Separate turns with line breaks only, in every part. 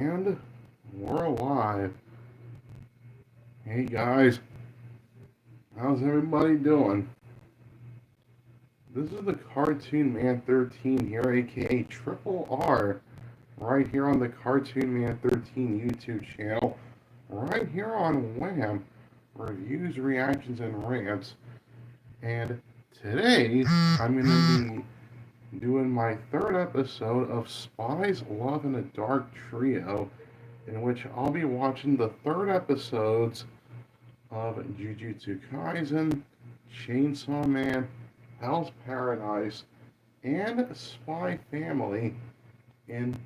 And we're live. Hey guys, how's everybody doing? This is the Cartoon Man 13 here, aka Triple R, right here on the Cartoon Man 13 YouTube channel, right here on Wham! Reviews, reactions, and rants. And today, I'm going to be doing my third episode of Spies, Love, and a Dark Trio, in which I'll be watching the third episodes of Jujutsu Kaisen, Chainsaw Man, Hell's Paradise, and Spy Family in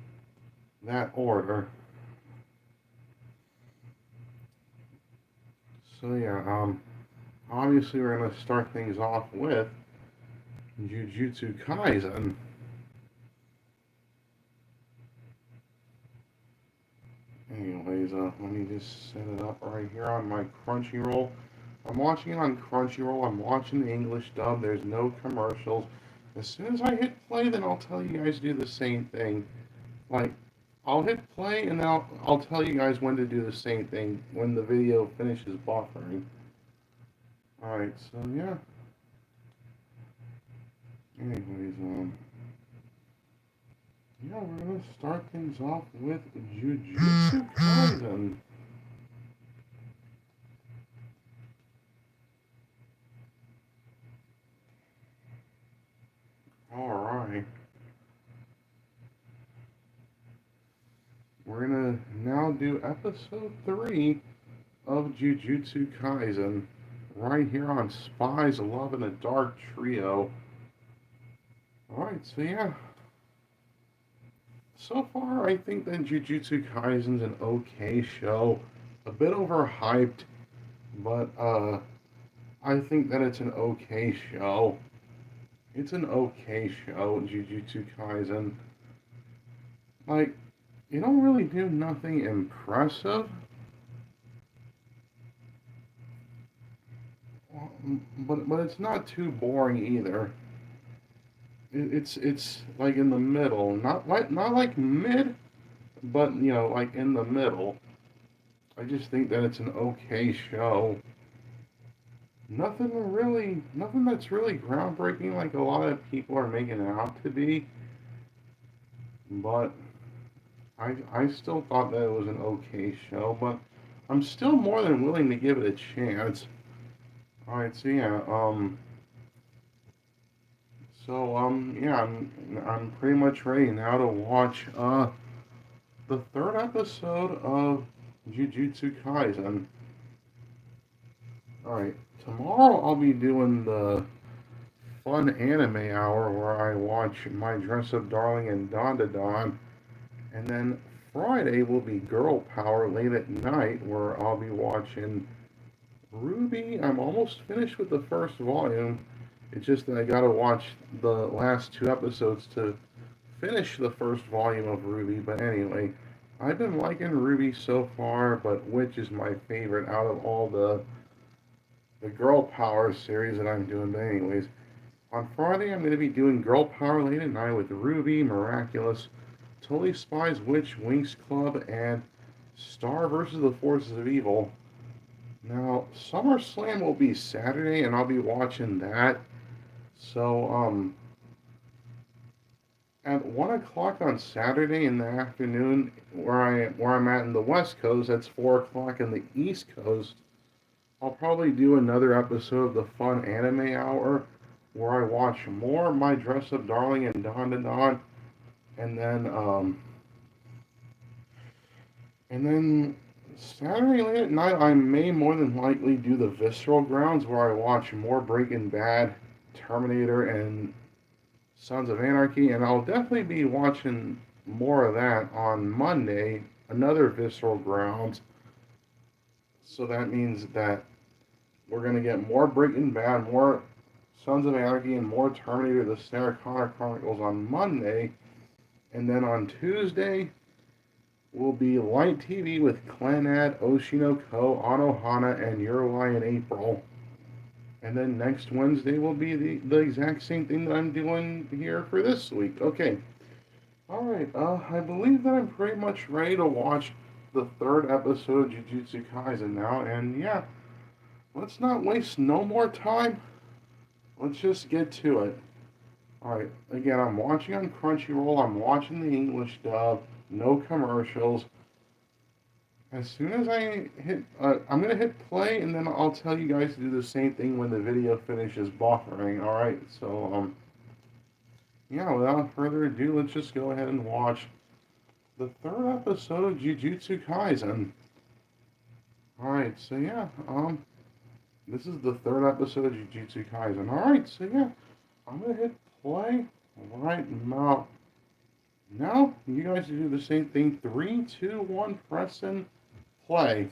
that order. So yeah, obviously we're gonna start things off with Jujutsu Kaisen. Anyways, let me just set it up right here on my Crunchyroll. I'm watching it on Crunchyroll. I'm watching the English dub. There's no commercials. As soon as I hit play, then I'll tell you guys to do the same thing. Like, I'll hit play and then I'll tell you guys when to do the same thing when the video finishes buffering. Alright, so yeah. Anyways, yeah, we're gonna start things off with Jujutsu Kaisen. Alright. We're gonna now do episode 3 of Jujutsu Kaisen right here on Spies, Love, and a Dark Trio. Alright, so yeah. So far, I think that Jujutsu Kaisen's an okay show. A bit overhyped, but I think that it's an okay show. It's an okay show, Jujutsu Kaisen. Like, you don't really do nothing impressive, but it's not too boring either. It's like in the middle, not like mid, but like in the middle. I just think that it's an okay show. Nothing that's really groundbreaking like a lot of people are making it out to be. But I still thought that it was an okay show. But I'm still more than willing to give it a chance. All right, so yeah, yeah, I'm pretty much ready now to watch the third episode of Jujutsu Kaisen. Alright, tomorrow I'll be doing the fun anime hour where I watch My Dress Up Darling and Don to Don. And then Friday will be Girl Power late at night where I'll be watching Ruby. I'm almost finished with the first volume. It's just that I gotta watch the last 2 episodes to finish the first volume of Ruby. But anyway, I've been liking Ruby so far, but which is my favorite out of all the Girl Power series that I'm doing. But anyways, on Friday I'm going to be doing Girl Power late at night with Ruby, Miraculous, Totally Spies, Witch, Winx Club, and Star versus the Forces of Evil. Now, SummerSlam will be Saturday, and I'll be watching that. So, at 1 o'clock on Saturday in the afternoon, where I'm at in the West Coast, that's 4 o'clock in the East Coast. I'll probably do another episode of the Fun Anime Hour where I watch more My Dress Up Darling and Don to Don, and then Saturday late at night I may more than likely do the Visceral Grounds where I watch more Breaking Bad, Terminator, and Sons of Anarchy, and I'll definitely be watching more of that on Monday, another Visceral Grounds. So that means that we're going to get more Breaking Bad, more Sons of Anarchy, and more Terminator the Sarah Connor Chronicles on Monday. And then on Tuesday will be Light TV with Clanad, Oshinoko, Anohana, and Yurui in April. And then next Wednesday will be the exact same thing that I'm doing here for this week. Okay, Alright, I believe that I'm pretty much ready to watch the third episode of Jujutsu Kaisen now, and yeah, let's not waste no more time. Let's just get to it. Alright, again, I'm watching on Crunchyroll, I'm watching the English dub, no commercials. As soon as I hit, I'm gonna hit play, and then I'll tell you guys to do the same thing when the video finishes buffering. Alright, so, yeah, without further ado, let's just go ahead and watch the third episode of Jujutsu Kaisen. Alright, so yeah, this is the third episode of Jujutsu Kaisen. Alright, so yeah, I'm gonna hit play right now. Now, you guys do the same thing. Three, two, one, press and play.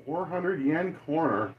400 yen corner.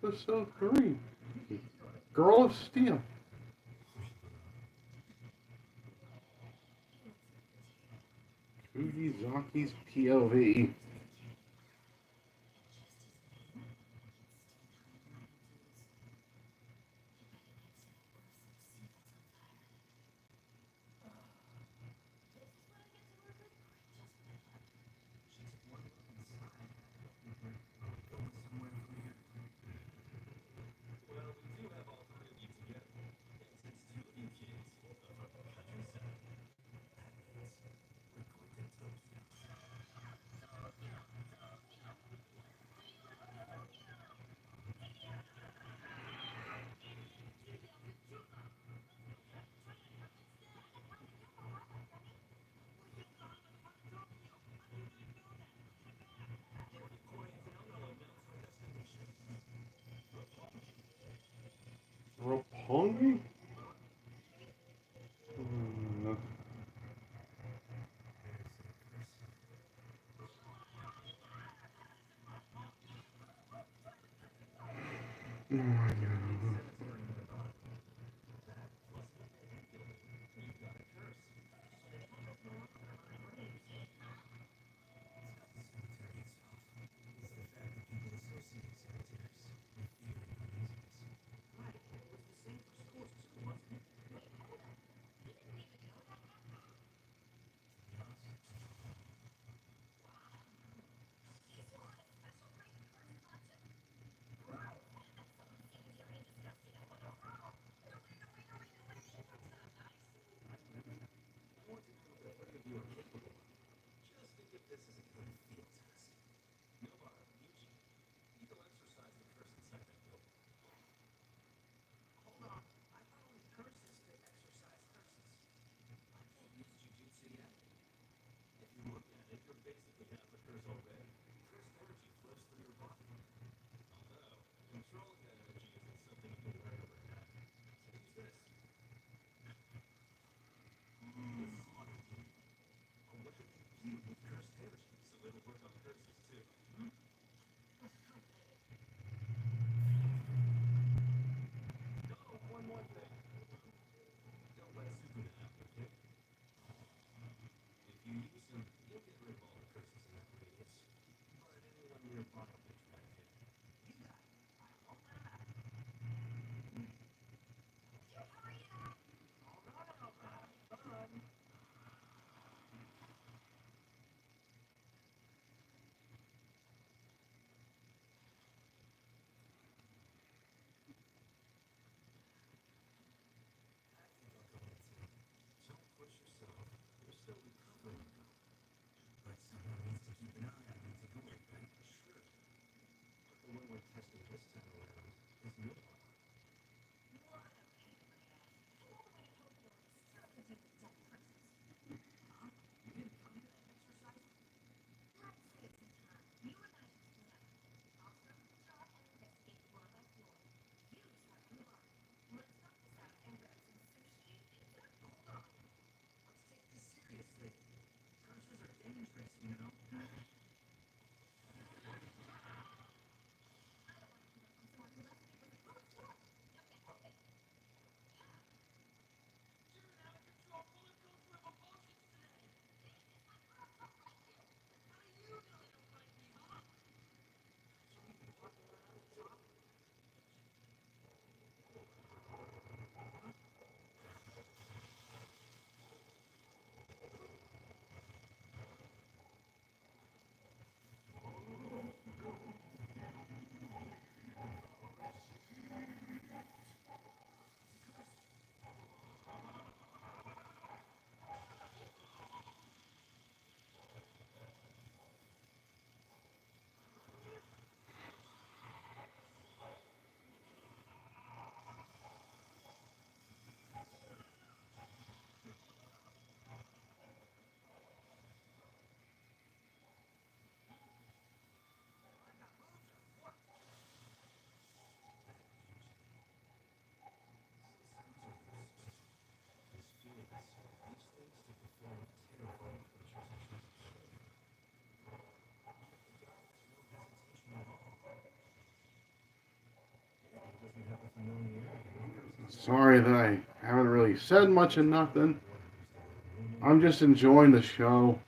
Episode 3, Girl of Steel. Fujisaki's POV. Roppongi? Hmm. Oh my god. Sorry that I haven't really said much of nothing. I'm just enjoying the show.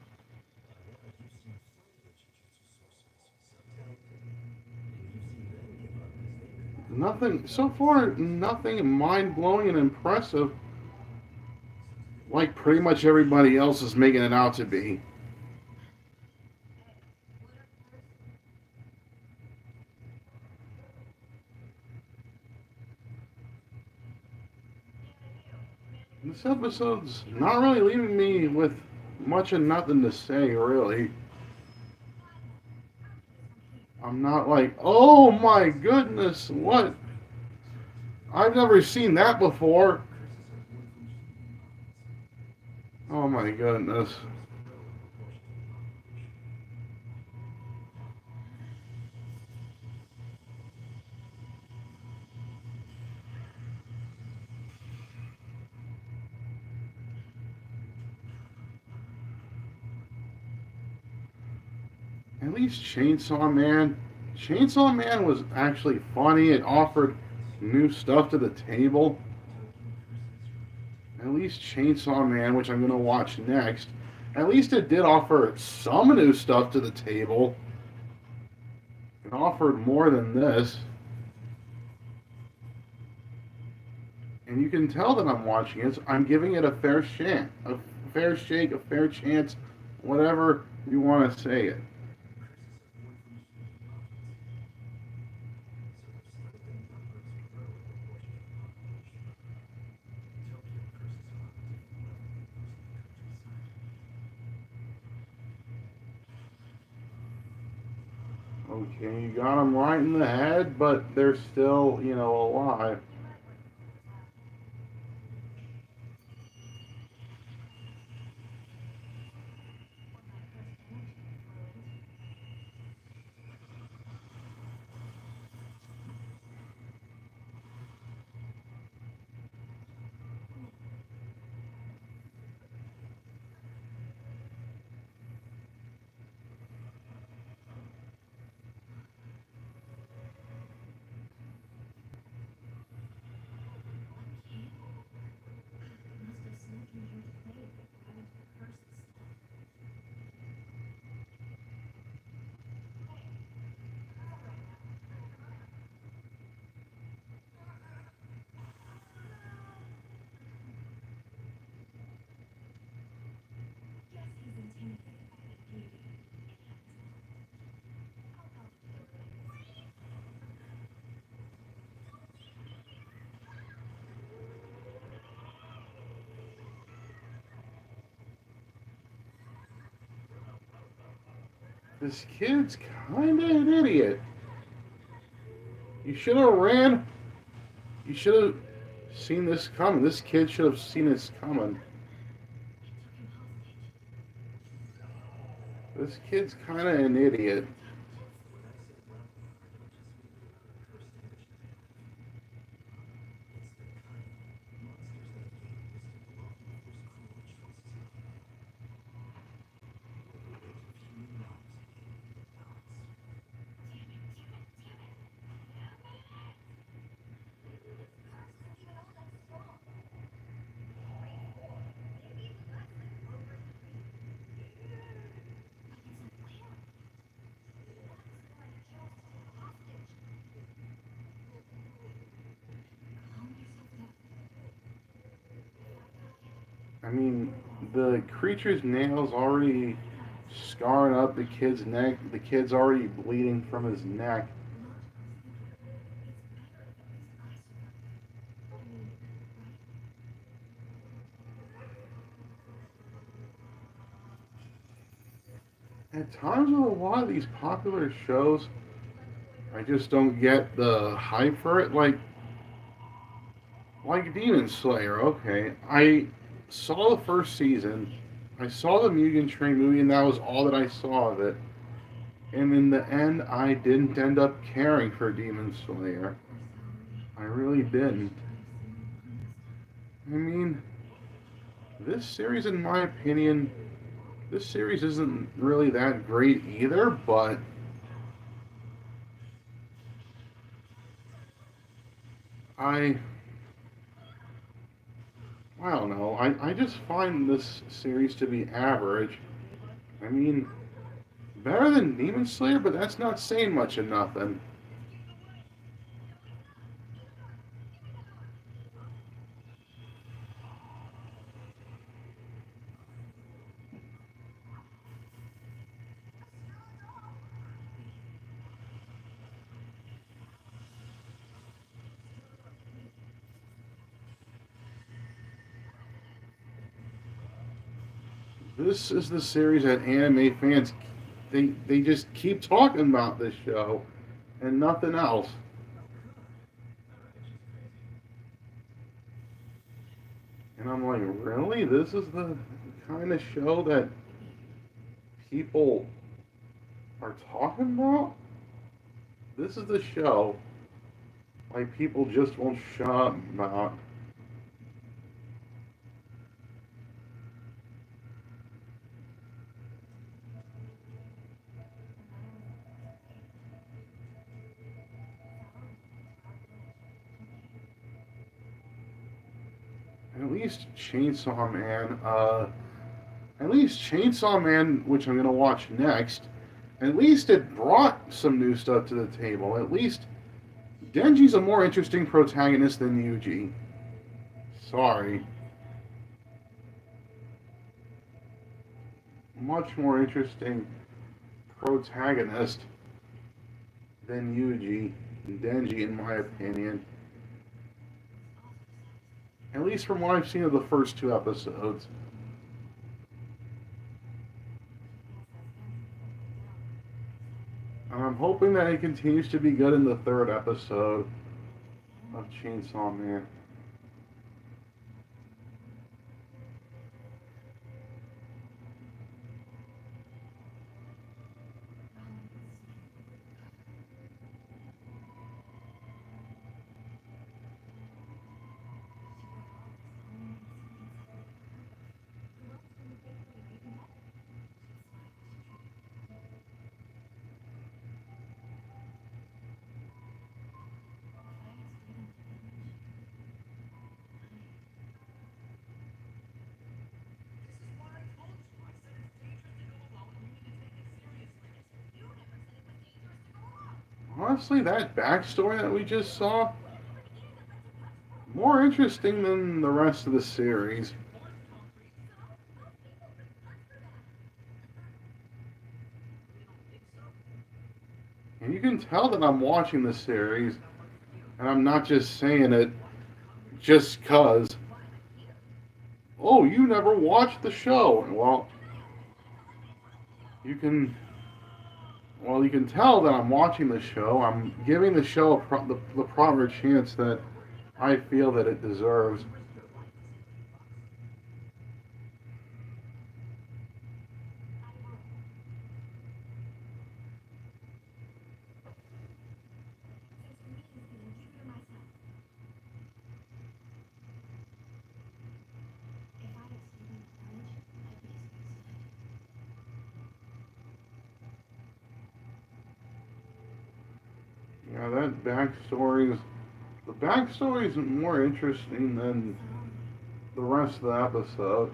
Nothing so far, nothing mind blowing and impressive like pretty much everybody else is making it out to be. This episode's not really leaving me with much of nothing to say, really. I'm not like, oh my goodness, what? I've never seen that before. Oh my goodness. At least Chainsaw Man was actually funny. It offered new stuff to the table. At least Chainsaw Man, which I'm going to watch next, at least it did offer some new stuff to the table. It offered more than this. And you can tell that I'm watching it. I'm giving it a fair chance, a fair shake, a fair chance, whatever you want to say it. Okay, you got them right in the head, but they're still, alive. This kid's kind of an idiot. You should have ran. You should have seen this coming. This kid should have seen this coming. This kid's kind of an idiot. I mean, the creature's nails already scarring up the kid's neck. The kid's already bleeding from his neck. At times with a lot of these popular shows, I just don't get the hype for it. Like Demon Slayer. Okay, I saw the first season. I saw the Mugen Train movie, and that was all that I saw of it. And in the end, I didn't end up caring for Demon Slayer. I really didn't. I mean, this series, in my opinion, this series isn't really that great either, but I I don't know. I just find this series to be average. I mean, better than Demon Slayer, but that's not saying much of nothing. This is the series that anime fans they just keep talking about this show and nothing else. And I'm like, really? This is the kind of show that people are talking about? This is the show like people just won't shut up about. At least Chainsaw Man, at least Chainsaw Man, which I'm gonna watch next, at least it brought some new stuff to the table. At least Denji's a more interesting protagonist than Yuji. Sorry. Much more interesting protagonist than Yuji and Denji, in my opinion. At least from what I've seen of the first two episodes. And I'm hoping that it continues to be good in the third episode of Chainsaw Man. Honestly, that backstory that we just saw, more interesting than the rest of the series. And you can tell that I'm watching the series, and I'm not just saying it just because, oh, you never watched the show. You can, you can tell that I'm watching the show. I'm giving the show the proper chance that I feel that it deserves. Yeah, that the backstory is more interesting than the rest of the episode.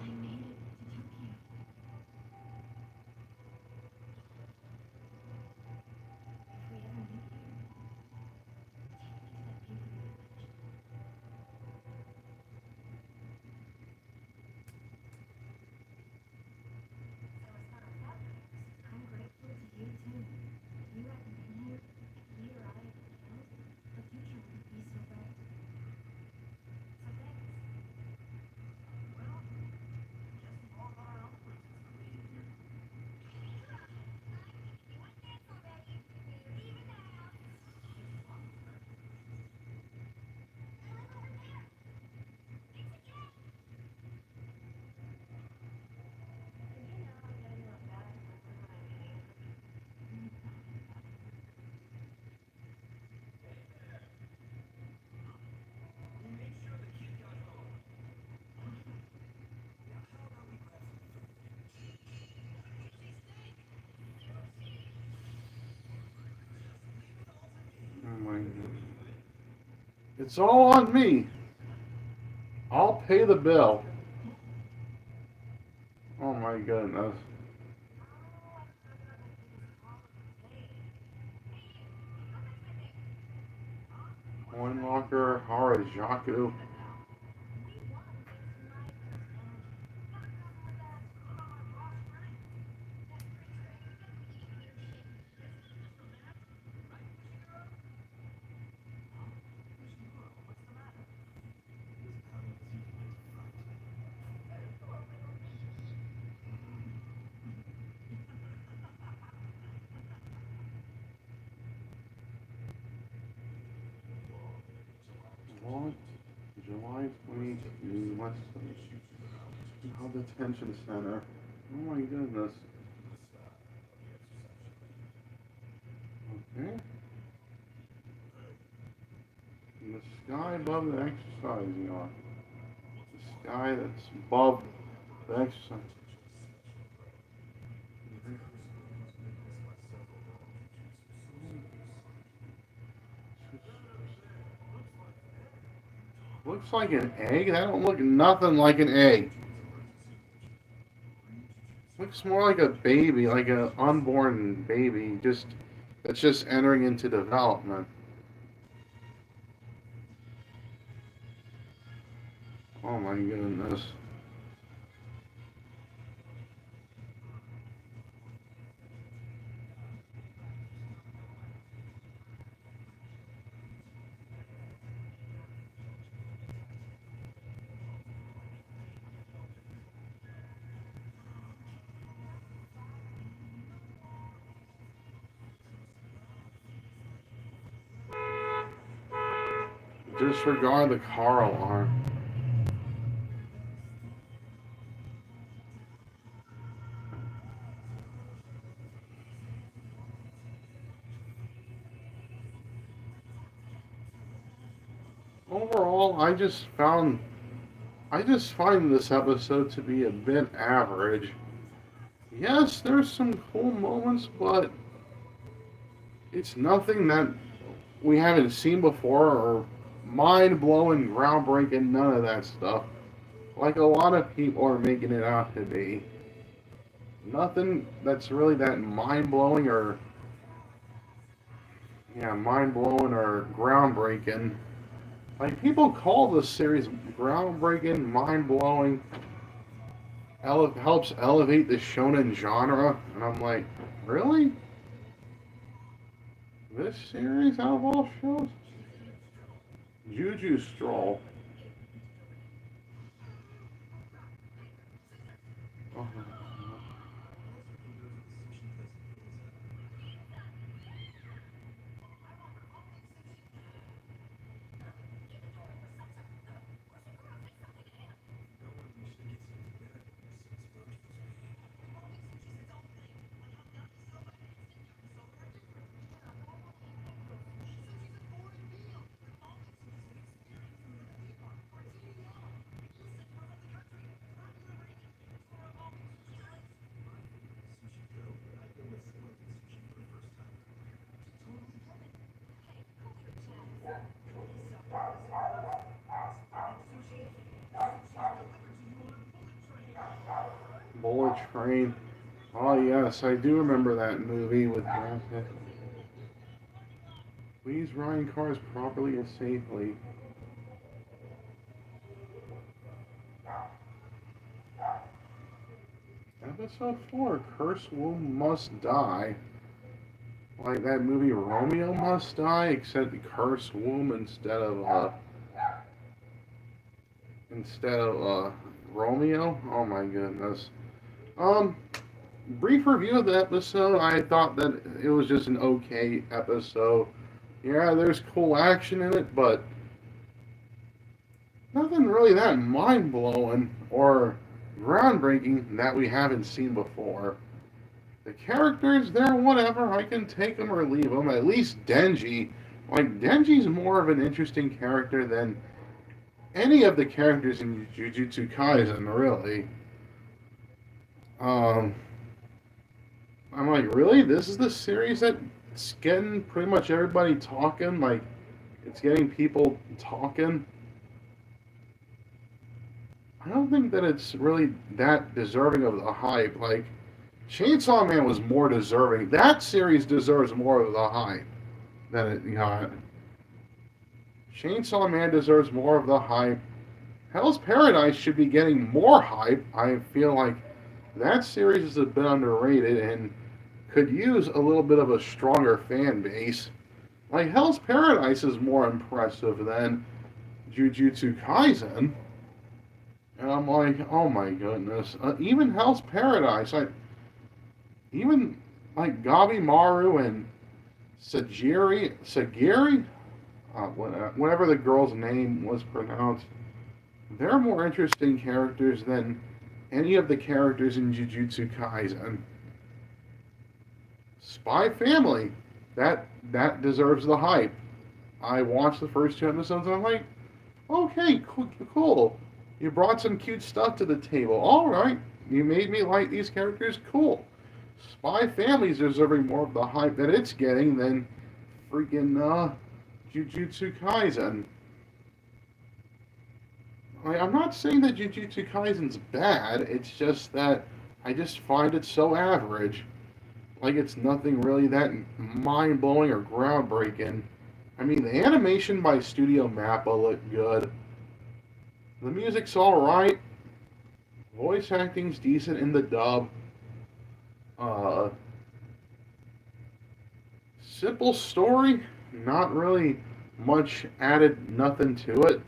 Oh my goodness. It's all on me. I'll pay the bill. Oh my goodness. Coin Locker, Harajaku. What? July 20th, West How Detention Center. Oh my goodness. Okay. In the sky above the exercise yard. The sky that's above the exercise. Looks like an egg? That don't look nothing like an egg. Looks more like a baby, like an unborn baby, just that's just entering into development. Oh my goodness. Disregard the car alarm. Overall, I just find this episode to be a bit average. Yes, there's some cool moments, but it's nothing that we haven't seen before or mind blowing, groundbreaking, none of that stuff. Like a lot of people are making it out to be. Nothing that's really that mind blowing or mind blowing or groundbreaking. Like people call this series groundbreaking, mind blowing, helps elevate the shonen genre, and I'm like, really? This series out of all shows? Juju Stroll. Oh, Bullet Train. Oh yes, I do remember that movie with Brad Pitt. Please ride cars properly and safely. Episode 4, Cursed Womb Must Die. Like that movie Romeo Must Die, except the Cursed Womb instead of Romeo. Oh my goodness. Um, Brief review of the episode. I thought that it was just an okay episode. Yeah, there's cool action in it, but nothing really that mind blowing or groundbreaking that we haven't seen before. The characters, they're whatever. I can take them or leave them. At least Denji. Like, Denji's more of an interesting character than any of the characters in Jujutsu Kaisen, really. Um, I'm like, really? This is the series that's getting pretty much everybody talking? Like, It's getting people talking. I don't think that it's really that deserving of the hype. Like, Chainsaw Man was more deserving. That series deserves more of the hype than it got. Chainsaw Man deserves more of the hype. Hell's Paradise should be getting more hype. I feel like that series is a bit underrated and could use a little bit of a stronger fan base. Like, Hell's Paradise is more impressive than Jujutsu Kaisen. And I'm like, oh my goodness. Even Hell's Paradise, even like Gabi Maru and Sagiri, whatever the girl's name was pronounced, they're more interesting characters than any of the characters in Jujutsu Kaisen. Spy Family, that deserves the hype. I watched the first 2 episodes and I'm like, okay, cool. You brought some cute stuff to the table. All right, you made me like these characters. Cool. Spy Family's deserving more of the hype that it's getting than freaking Jujutsu Kaisen. I'm not saying that Jujutsu Kaisen's bad. It's just that I just find it so average. Like, it's nothing really that mind-blowing or groundbreaking. I mean, the animation by Studio Mappa looked good. The music's alright. Voice acting's decent in the dub. Simple story. Not really much added, nothing to it.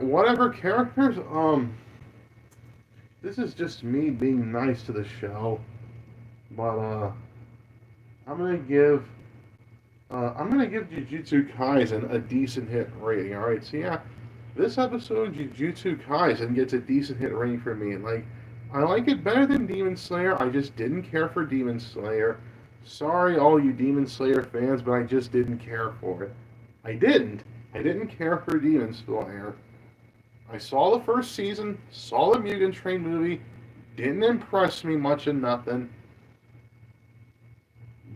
Whatever characters, this is just me being nice to the show, but, I'm gonna give Jujutsu Kaisen a decent hit rating, alright? So yeah, this episode of Jujutsu Kaisen gets a decent hit rating for me. Like, I like it better than Demon Slayer. I just didn't care for Demon Slayer. Sorry, all you Demon Slayer fans, but I just didn't care for it. I didn't. I didn't care for Demon Slayer. I saw the first season, saw the Mugen Train movie, didn't impress me much of nothing.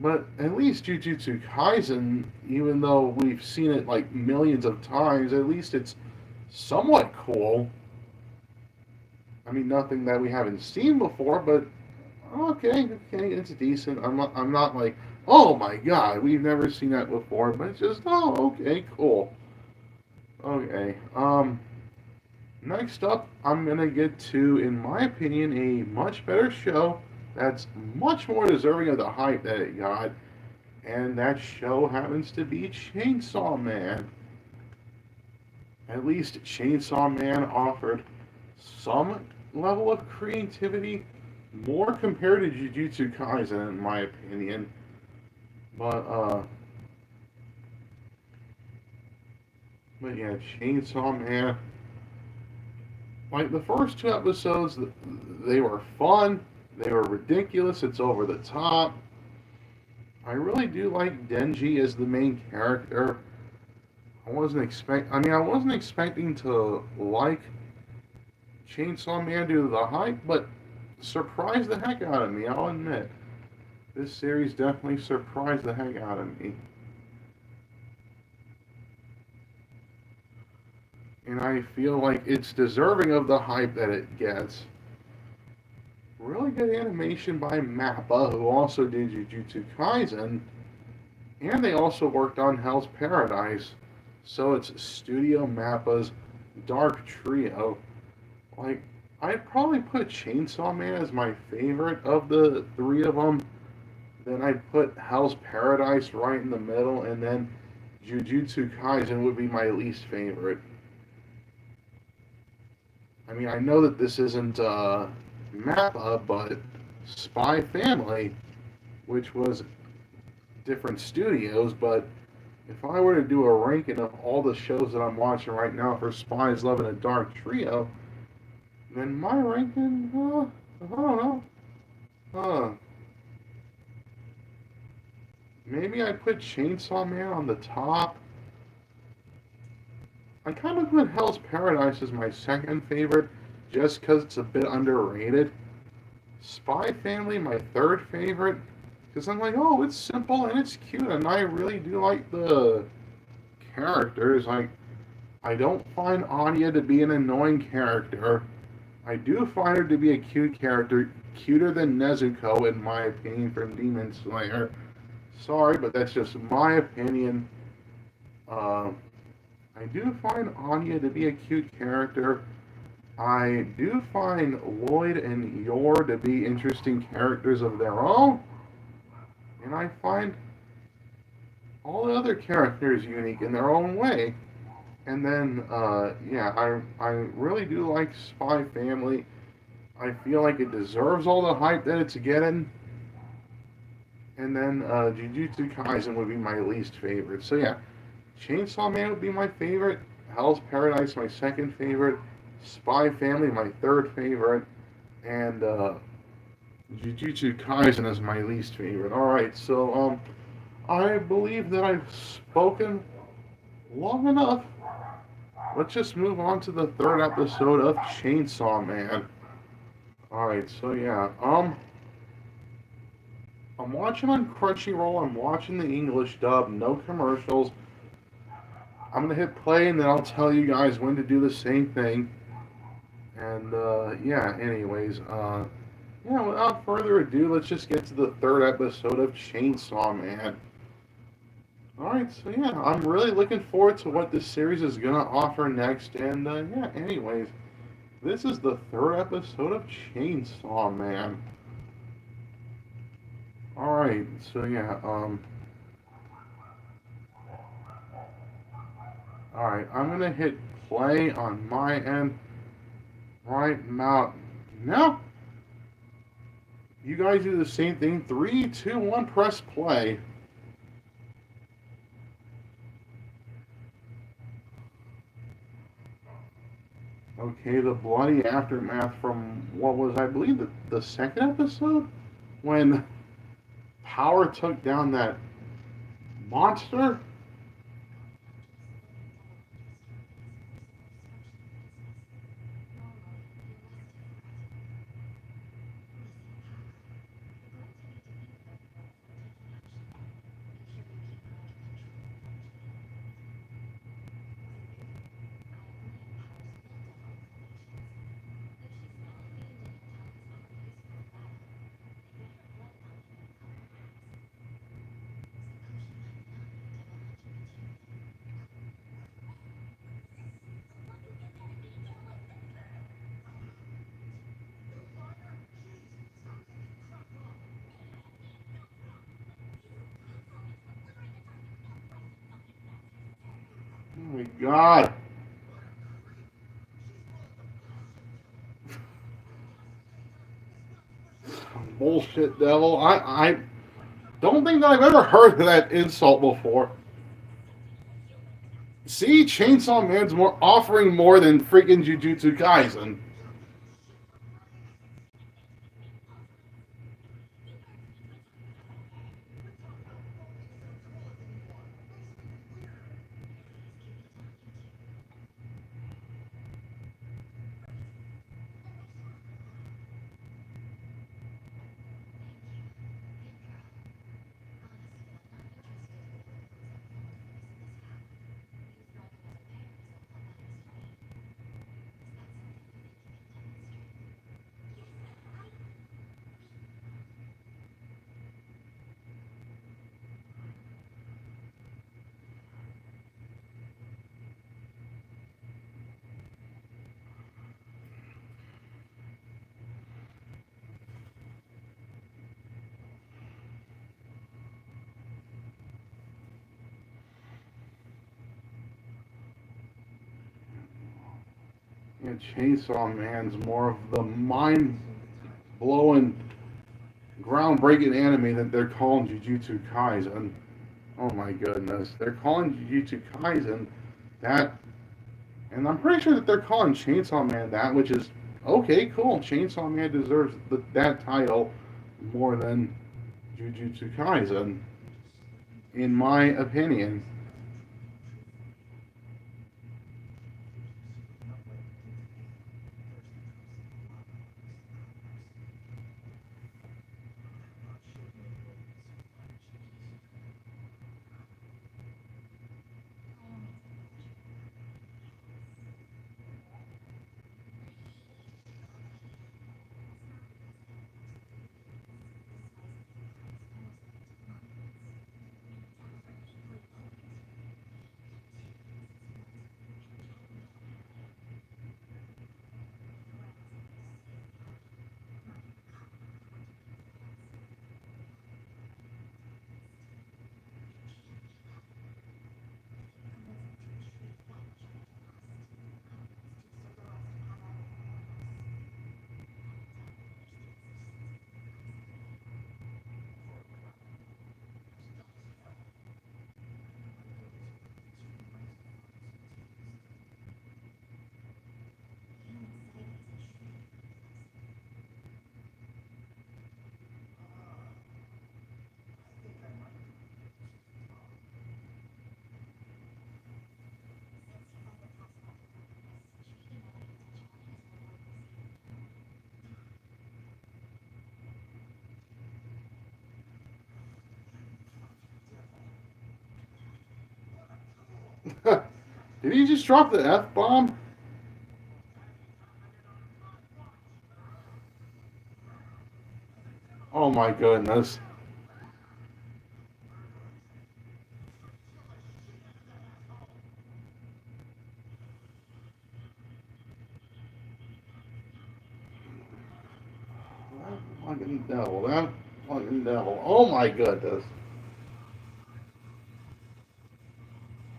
But at least Jujutsu Kaisen, even though we've seen it like millions of times, at least it's somewhat cool. I mean, nothing that we haven't seen before, but okay, it's decent. I'm not like, oh my god, we've never seen that before, but it's just, oh, okay, cool. Okay, next up, I'm gonna get to, in my opinion, a much better show that's much more deserving of the hype that it got, and that show happens to be Chainsaw Man. At least Chainsaw Man offered some level of creativity, more compared to Jujutsu Kaisen, in my opinion. But yeah, Chainsaw Man. Like, the first 2 episodes, they were fun. They were ridiculous. It's over the top. I really do like Denji as the main character. I wasn't expecting to like Chainsaw Man due to the hype, but surprised the heck out of me, I'll admit. This series definitely surprised the heck out of me. And I feel like it's deserving of the hype that it gets. Really good animation by Mappa, who also did Jujutsu Kaisen, and they also worked on Hell's Paradise. So it's Studio Mappa's Dark Trio. Like, I'd probably put Chainsaw Man as my favorite of the three of them. Then I'd put Hell's Paradise right in the middle, and then Jujutsu Kaisen would be my least favorite. I mean, I know that this isn't Mappa, but Spy Family, which was different studios, but if I were to do a ranking of all the shows that I'm watching right now for Spies, Love, and a Dark Trio, then my ranking, I don't know. Maybe I put Chainsaw Man on the top. I kind of put Hell's Paradise as my second favorite, just because it's a bit underrated. Spy Family, my third favorite, Because I'm like, oh, it's simple and it's cute, and I really do like the characters. Like, I don't find Anya to be an annoying character. I do find her to be a cute character, cuter than Nezuko, in my opinion, from Demon Slayer. Sorry, but that's just my opinion. Uh, I do find Anya to be a cute character. I do find Lloyd and Yor to be interesting characters of their own. And I find all the other characters unique in their own way. And then, yeah, I really do like Spy Family. I feel like it deserves all the hype that it's getting. And then Jujutsu Kaisen would be my least favorite. So yeah, Chainsaw Man would be my favorite. Hell's Paradise my second favorite. Spy Family my third favorite. And Jujutsu Kaisen is my least favorite. All right, so I believe that I've spoken long enough. Let's just move on to the third episode of Chainsaw Man. All right, so yeah, I'm watching on Crunchyroll. I'm watching the English dub, no commercials. I'm gonna hit play and then I'll tell you guys when to do the same thing. And yeah, anyways, yeah, without further ado, let's just get to the third episode of Chainsaw Man. Alright, so yeah, I'm really looking forward to what this series is gonna offer next. And yeah, anyways, this is the third episode of Chainsaw Man. Alright, so yeah, alright, I'm gonna hit play on my end right now. You guys do the same thing. 3, 2, 1, press play. Okay, the bloody aftermath from what was, I believe, the second episode? When Power took down that monster? Oh my god. Bullshit devil. I don't think that I've ever heard of that insult before. See, Chainsaw Man's more offering more than freaking Jujutsu Kaisen. Yeah, Chainsaw Man's more of the mind blowing, groundbreaking anime that they're calling Jujutsu Kaisen. Oh my goodness. They're calling Jujutsu Kaisen that, and I'm pretty sure that they're calling Chainsaw Man that, which is okay, cool. Chainsaw Man deserves that title more than Jujutsu Kaisen, in my opinion. Did he just drop the F bomb? Oh my goodness. That fucking devil. That fucking devil. Oh my goodness.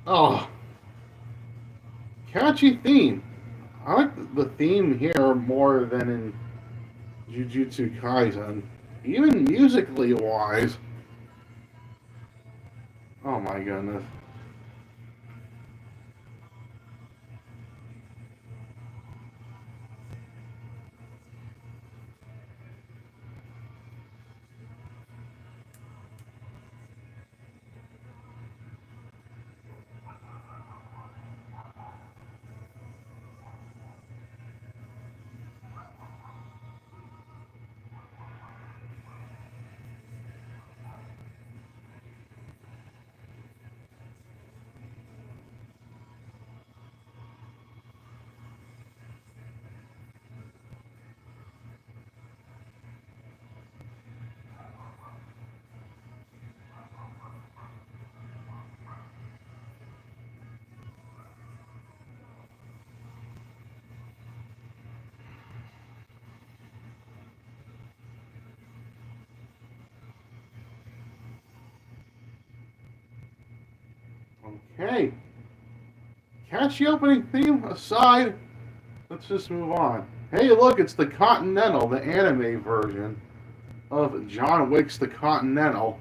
Oh, catchy theme. I like the theme here more than in Jujutsu Kaisen. Even musically wise. Oh my goodness. Okay. Catchy opening theme aside, let's just move on. Hey, look, it's the Continental, the anime version of John Wick's The Continental.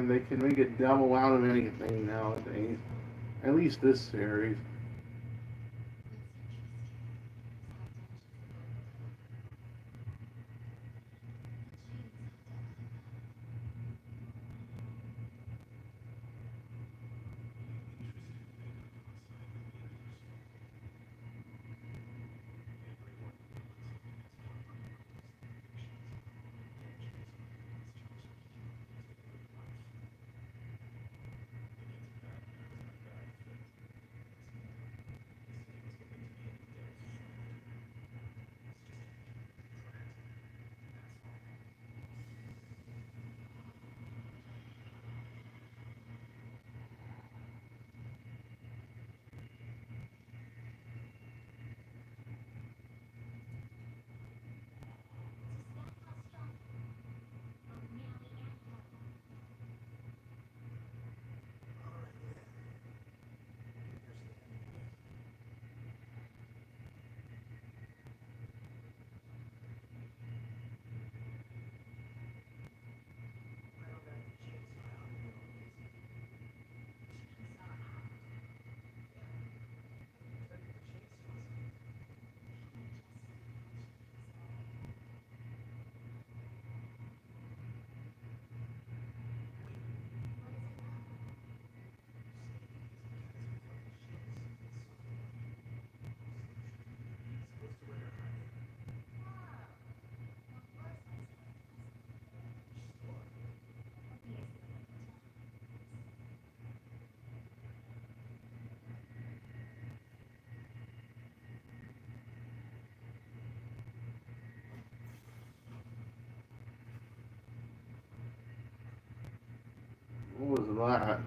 they can make a devil out of anything nowadays. At least this series. What was that?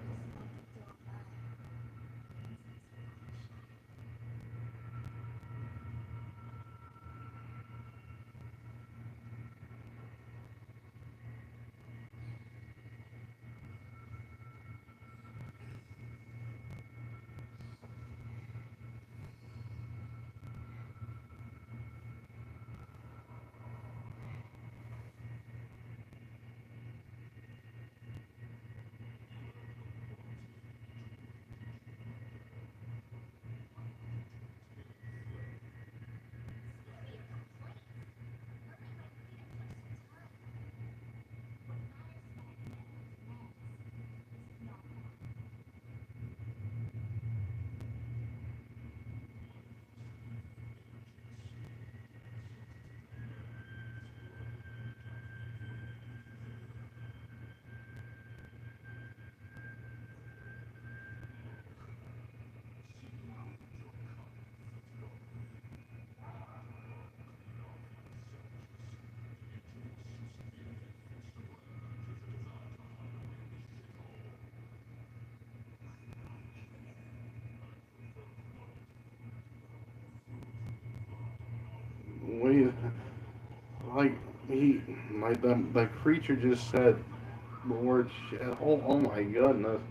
Wait, like he, like the creature just said the word shit. Oh my goodness.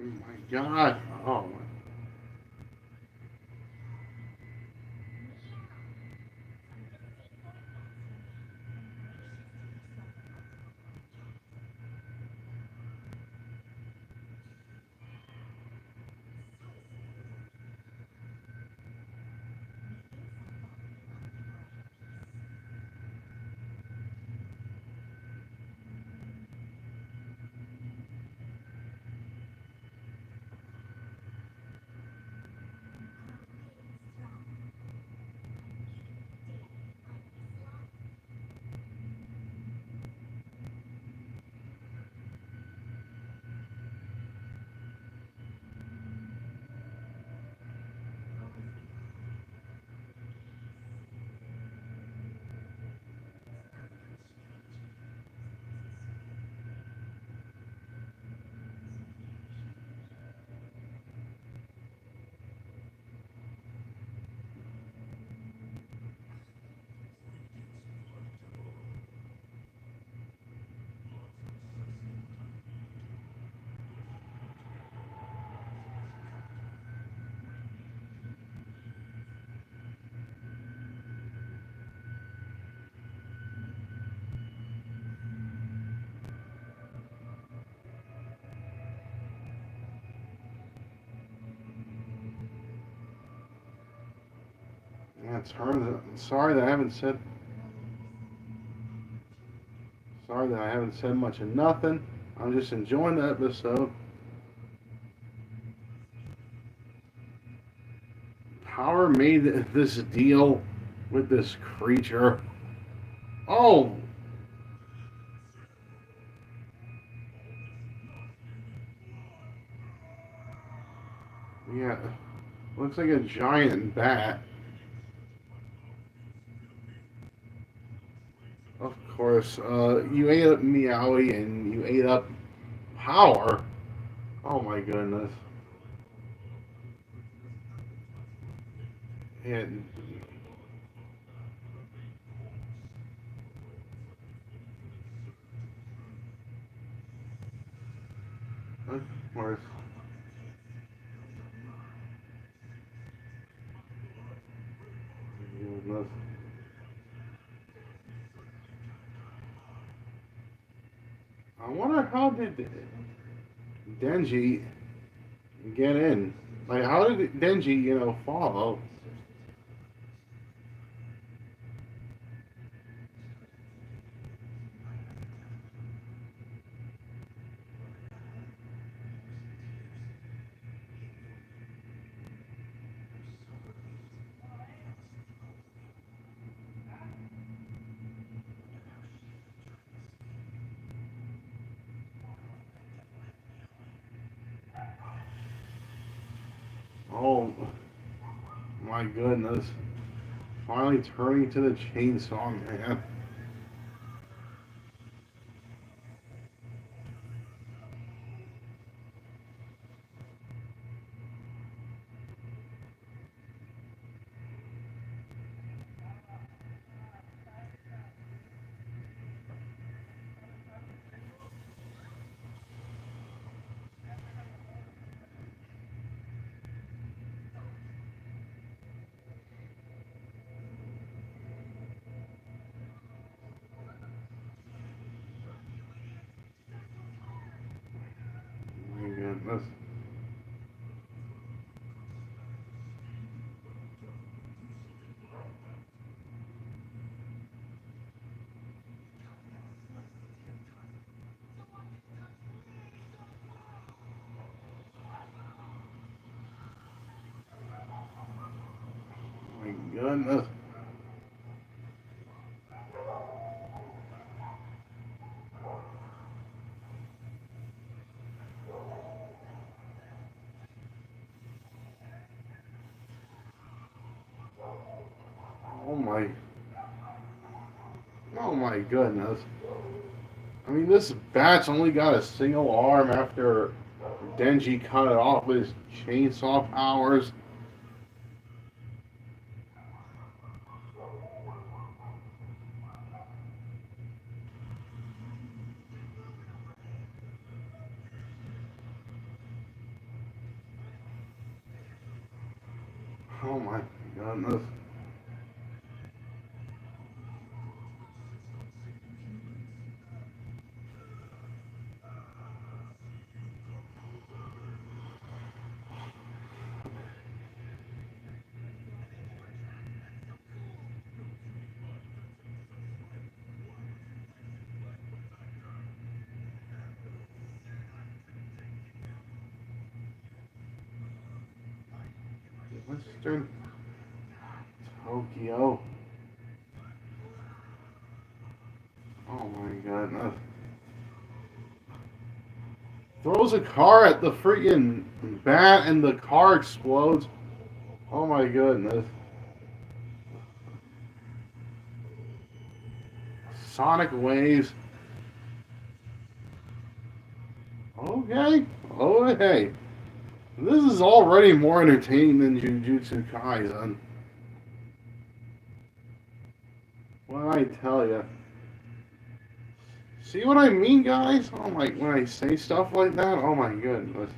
my God. Oh, that's her. Sorry that I haven't said much of nothing. I'm just enjoying the episode. Power made this deal with this creature. Oh, yeah. Looks like a giant bat. Of course, you ate up Meowy and you ate up Power. Oh my goodness. And of course, goodness. I wonder how did Denji get in? Like, how did Denji, follow? Oh my goodness. Finally turning to the chainsaw man. My goodness. My goodness. Oh my. Oh my goodness. I mean, this bat's only got a single arm after Denji cut it off with his chainsaw powers. Oh my goodness. Western Tokyo. Oh my goodness. Throws a car at the freaking bat and the car explodes. Oh my goodness. Sonic waves. Okay. Oh hey. This is already more entertaining than Jujutsu Kaisen. What I tell you. See what I mean, guys? Oh my, when I say stuff like that, oh my goodness.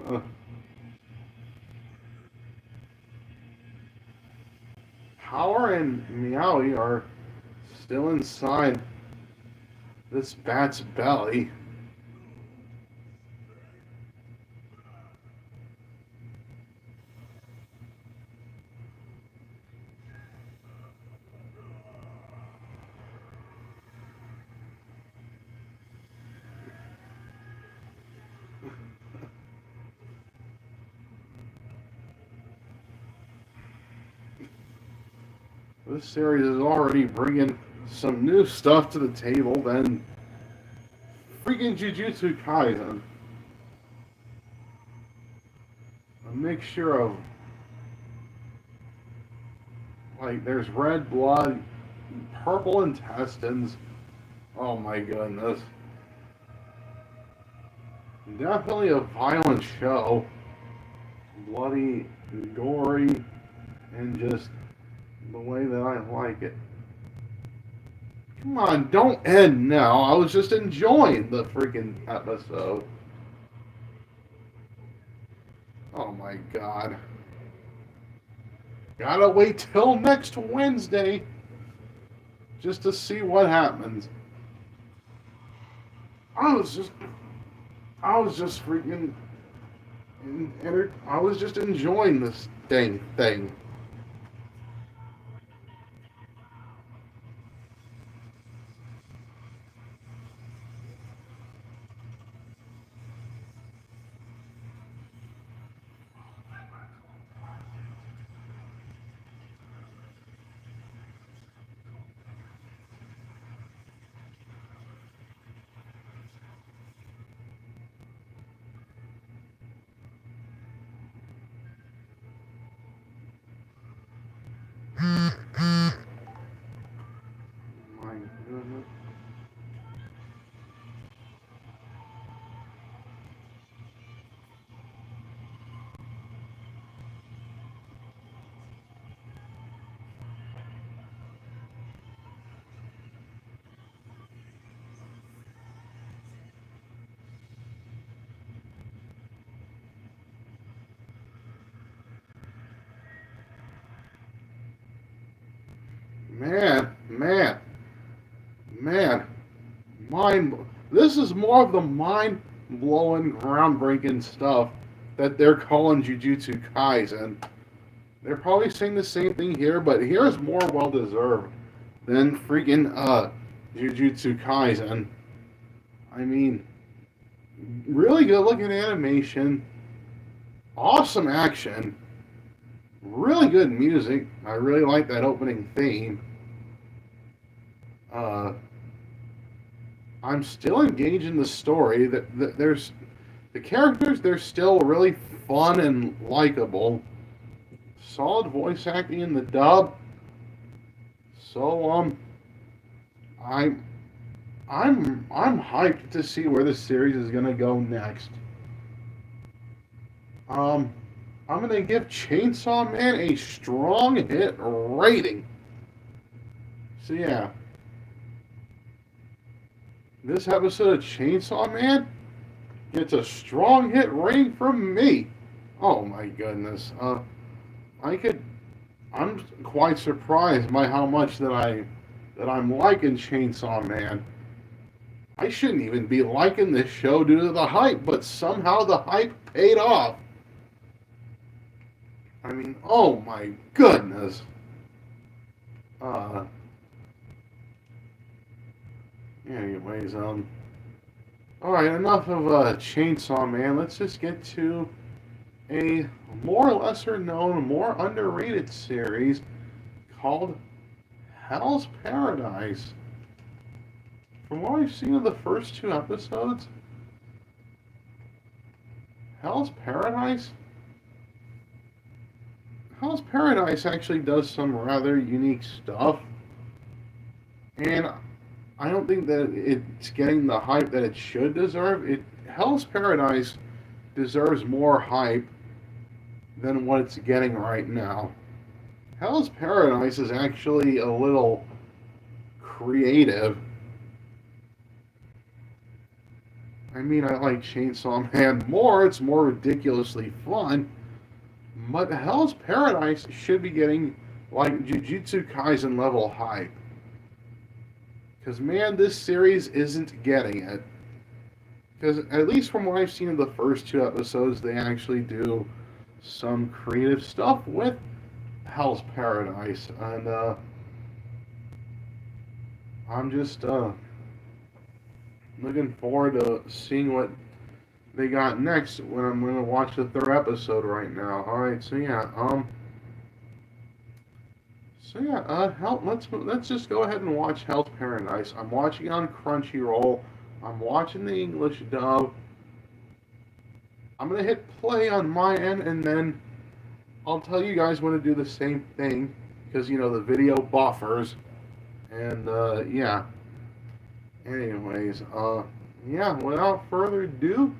Uh, Power and Meowy are still inside this bat's belly. This series is already bringing some new stuff to the table than freaking Jujutsu Kaisen. A mixture of, like, there's red blood, purple intestines. Oh my goodness. Definitely a violent show. Bloody, gory, and just the way that I like it. Come on, don't end now. I was just enjoying the freaking episode. Oh my god. Gotta wait till next Wednesday just to see what happens. I was just freaking, I was just enjoying this thing. My goodness. Man, man, man. Mind. This is more of the mind blowing, groundbreaking stuff that they're calling Jujutsu Kaisen. They're probably saying the same thing here, but here's more well deserved than freaking Jujutsu Kaisen. I mean, really good looking animation, awesome action, really good music. I really like that opening theme. Uh, I'm still engaged in the story. There's the characters. They're still really fun and likable. Solid voice acting in the dub. So I'm I'm hyped to see where this series is gonna go next. Um, I'm gonna give Chainsaw Man a strong hit rating. So yeah, this episode of Chainsaw Man gets a strong hit rating from me. Oh my goodness. I could. I'm quite surprised by how much that I'm liking Chainsaw Man. I shouldn't even be liking this show due to the hype, but somehow the hype paid off. I mean, oh my goodness. Uh, anyways, all right, enough of Chainsaw Man. Let's just get to a more lesser known, more underrated series called Hell's Paradise. From what I've seen of the first two episodes, Hell's Paradise Hell's Paradise actually does some rather unique stuff, and I don't think that it's getting the hype that it should deserve. Hell's Paradise deserves more hype than what it's getting right now. Hell's Paradise is actually a little creative. I mean, I like Chainsaw Man more. It's more ridiculously fun. But Hell's Paradise should be getting like Jujutsu Kaisen level hype. Because, man, this series isn't getting it. Because, at least from what I've seen of the first two episodes, they actually do some creative stuff with Hell's Paradise. And, I'm just, looking forward to seeing what they got next when I'm going to watch the third episode right now. Alright, let's just go ahead and watch Hell's Paradise. I'm watching on Crunchyroll. I'm watching the English dub. I'm gonna hit play on my end, and then I'll tell you guys when to do the same thing, because the video buffers, and yeah. Anyways, yeah. Without further ado,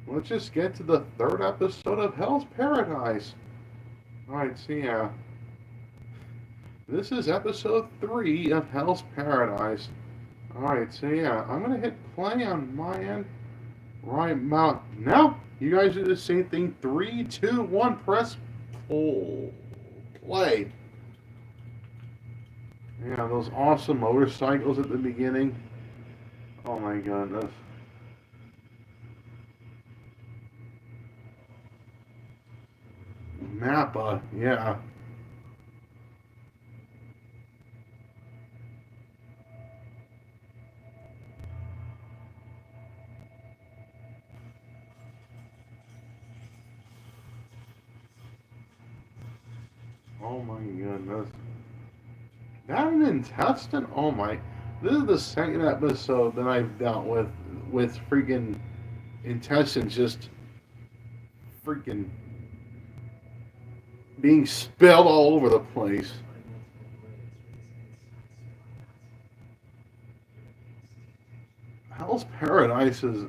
let's just get to the third episode of Hell's Paradise. All right, so yeah. This is episode 3 of Hell's Paradise. Alright, so yeah, I'm going to hit play on my end right about now. You guys do the same thing. 3, 2, 1, press play. Yeah, those awesome motorcycles at the beginning. Oh my goodness. Mappa, yeah. Oh my goodness. That an intestine? Oh my. This is the second episode that I've dealt with freaking intestines just freaking being spilled all over the place. Hell's Paradise is,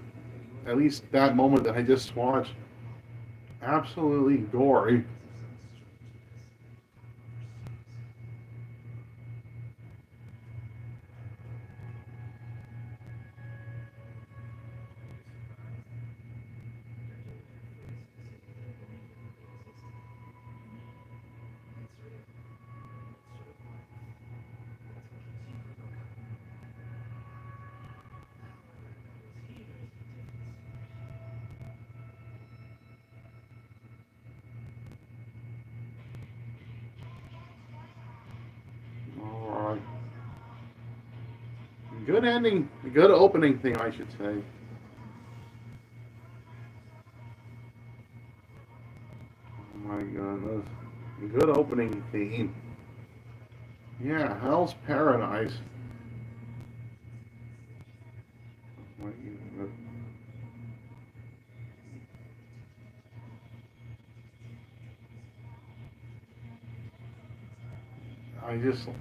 at least that moment that I just watched, absolutely gory. Alright. Good ending, good opening thing, I should say. Oh my goodness. Good opening theme. Yeah, Hell's Paradise. Oh my goodness.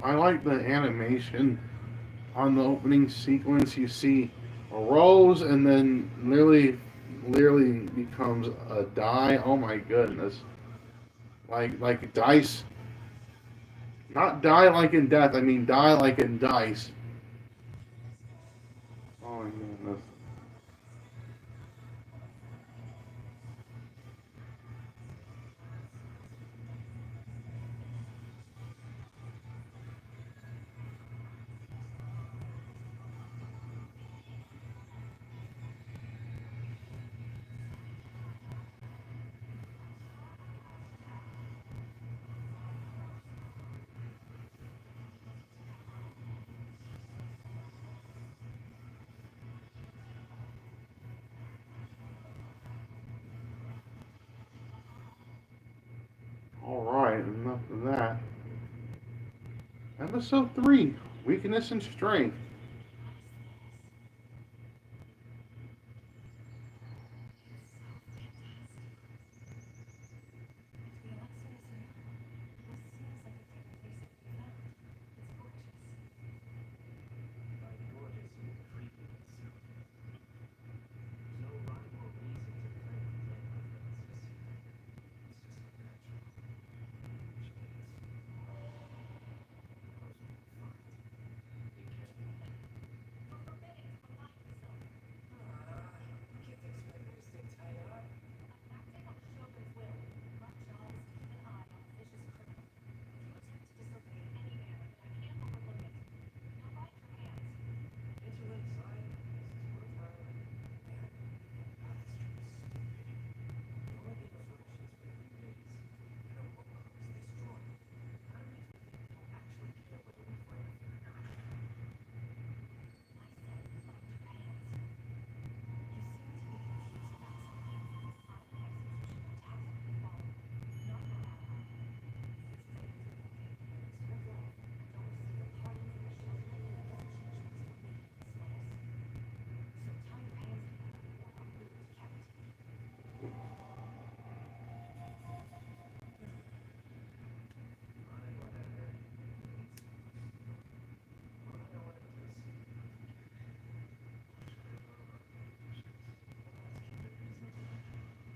I like the animation on the opening sequence. You see a rose and then literally becomes a die. Oh my goodness. Like dice, not die like in death. I mean die like in dice. Oh my goodness. All right, enough of that. Episode 3, weakness and strength.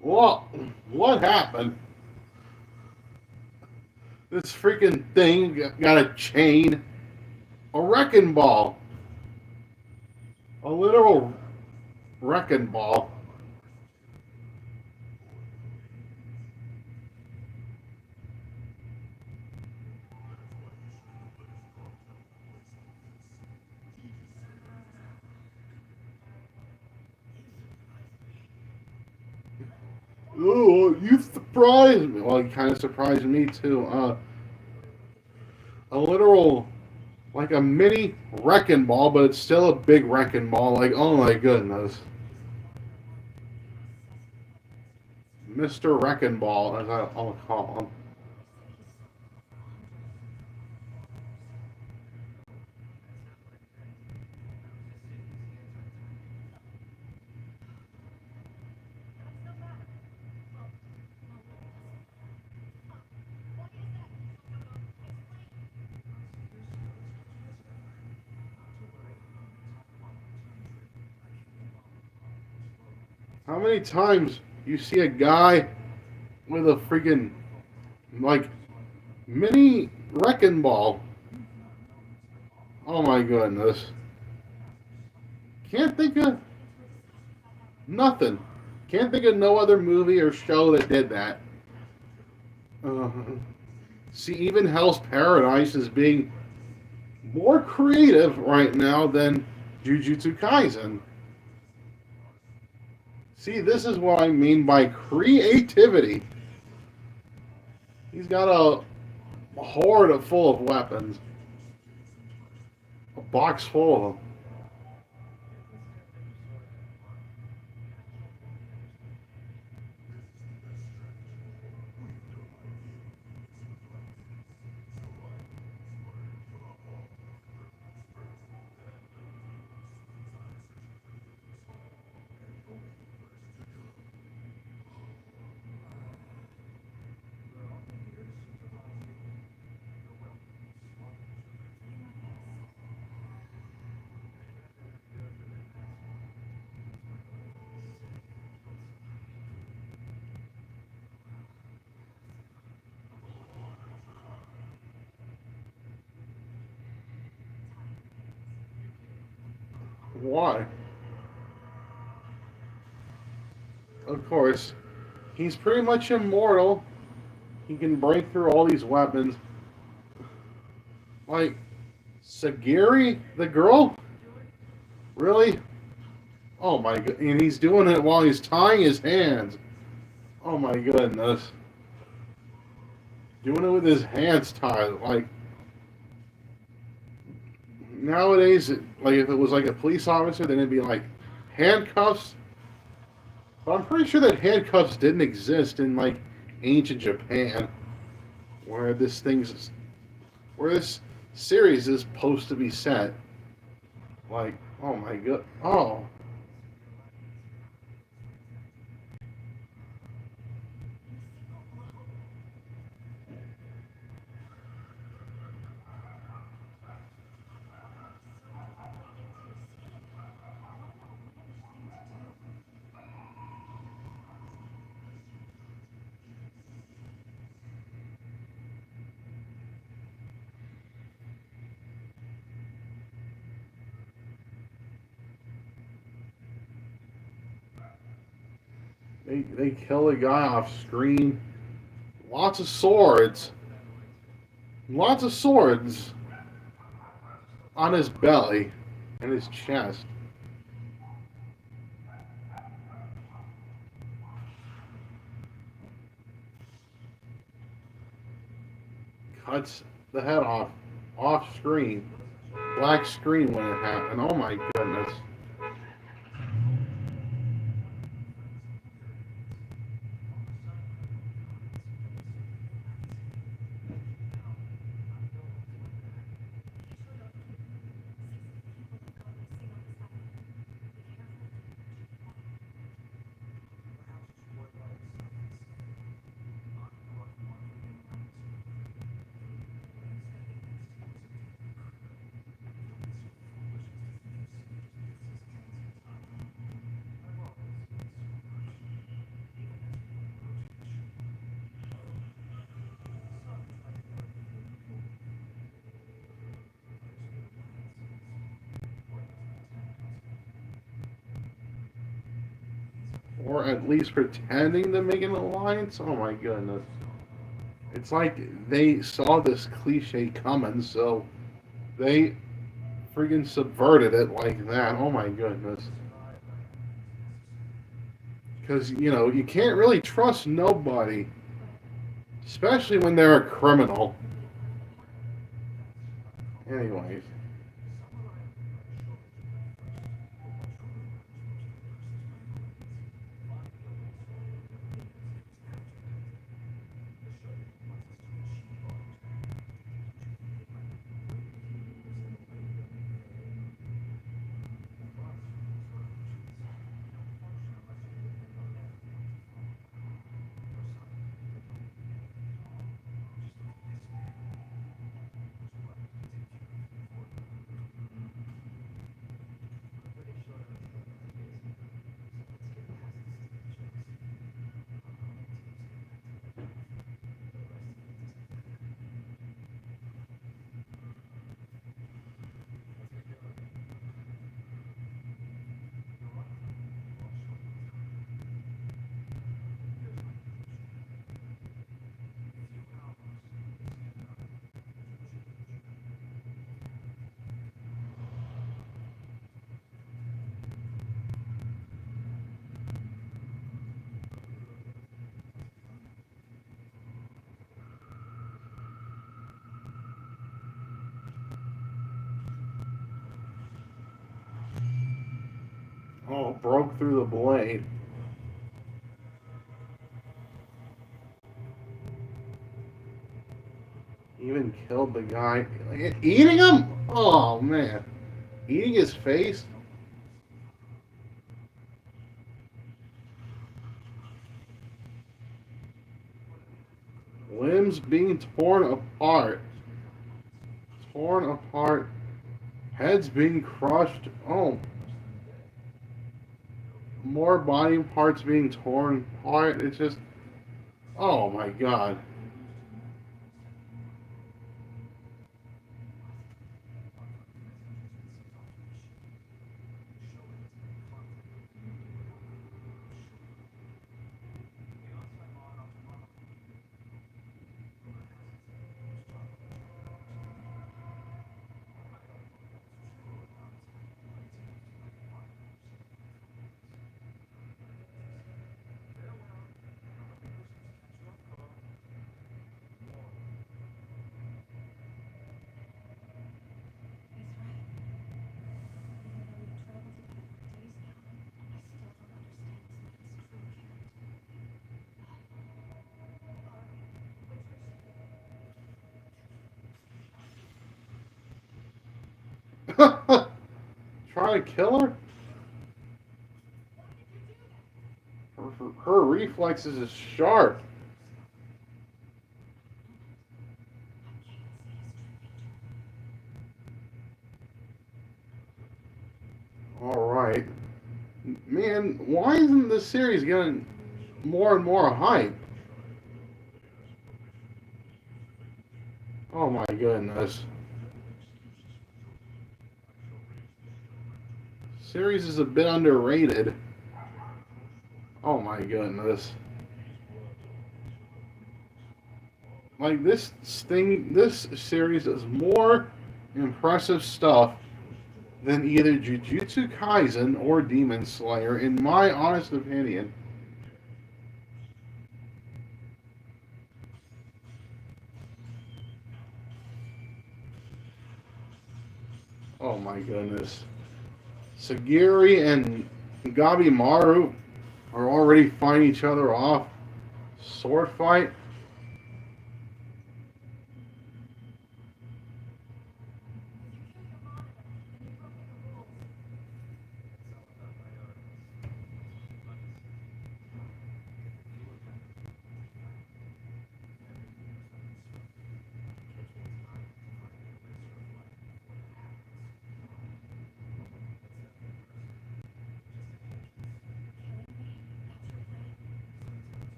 What? What happened? This freaking thing got a chain, a wrecking ball, a literal wrecking ball. Oh, you surprised me. Well, you kind of surprised me too. A literal, like a mini wrecking ball, but it's still a big wrecking ball. Like, oh my goodness. Mr. Wrecking Ball, as I'll call him. How many times you see a guy with a freaking, like, mini wrecking ball? Oh my goodness. Can't think of nothing. Can't think of no other movie or show that did that. Uh, See, even Hell's Paradise is being more creative right now than Jujutsu Kaisen. See, this is what I mean by creativity. He's got a horde full of weapons, a box full of them. Why? Of course, he's pretty much immortal. He can break through all these weapons. Like, Sagiri, the girl? Really? Oh my god. And he's doing it while he's tying his hands. Oh my goodness. Doing it with his hands tied. Like, nowadays, like, if it was like a police officer, then it'd be like handcuffs. But I'm pretty sure that handcuffs didn't exist in, like, ancient Japan, where where this series is supposed to be set. Like, oh my god. Oh. They kill a guy off screen. Lots of swords. Lots of swords on his belly and his chest. Cuts the head off screen. Black screen when it happened. Oh my goodness. Or at least pretending to make an alliance. Oh my goodness. It's like they saw this cliche coming, so they freaking subverted it like that. Oh my goodness. Because, you can't really trust nobody, especially when they're a criminal. Anyways. Oh, broke through the blade. Even killed the guy. Eating him? Oh, man. Eating his face? Limbs being torn apart. Torn apart. Heads being crushed. Oh. More body parts being torn apart. It's just. Oh my god. Trying to kill her? Her reflexes is sharp. Alright. Man, why isn't this series getting more and more hype? Oh my goodness. Series is a bit underrated. Oh my goodness. Like this series is more impressive stuff than either Jujutsu Kaisen or Demon Slayer, in my honest opinion. Oh my goodness. Sagiri and Gabimaru are already fighting each other off. Sword fight.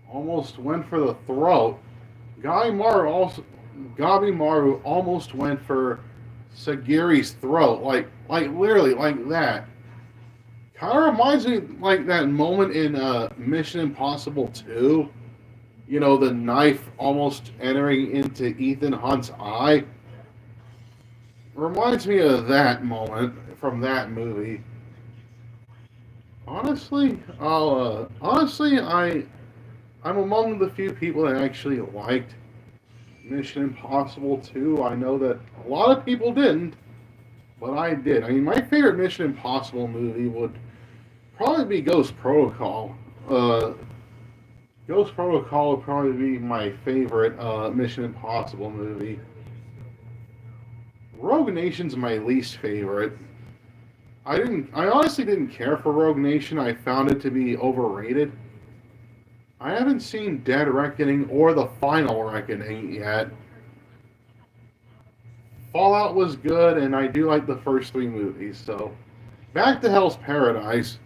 Almost went for the throat. Gabimaru almost went for Sagiri's throat, like literally like that. Kind of reminds me like that moment in Mission Impossible 2. You know, the knife almost entering into Ethan Hunt's eye. Reminds me of that moment from that movie. Honestly, I'm among the few people that actually liked Mission Impossible 2. I know that a lot of people didn't, but I did. I mean, my favorite Mission Impossible movie would probably be Ghost Protocol. Ghost Protocol would probably be my favorite Mission Impossible movie. Rogue Nation's my least favorite. I honestly didn't care for Rogue Nation. I found it to be overrated. I haven't seen Dead Reckoning or The Final Reckoning yet. Fallout was good, and I do like the first three movies. So, back to Hell's Paradise.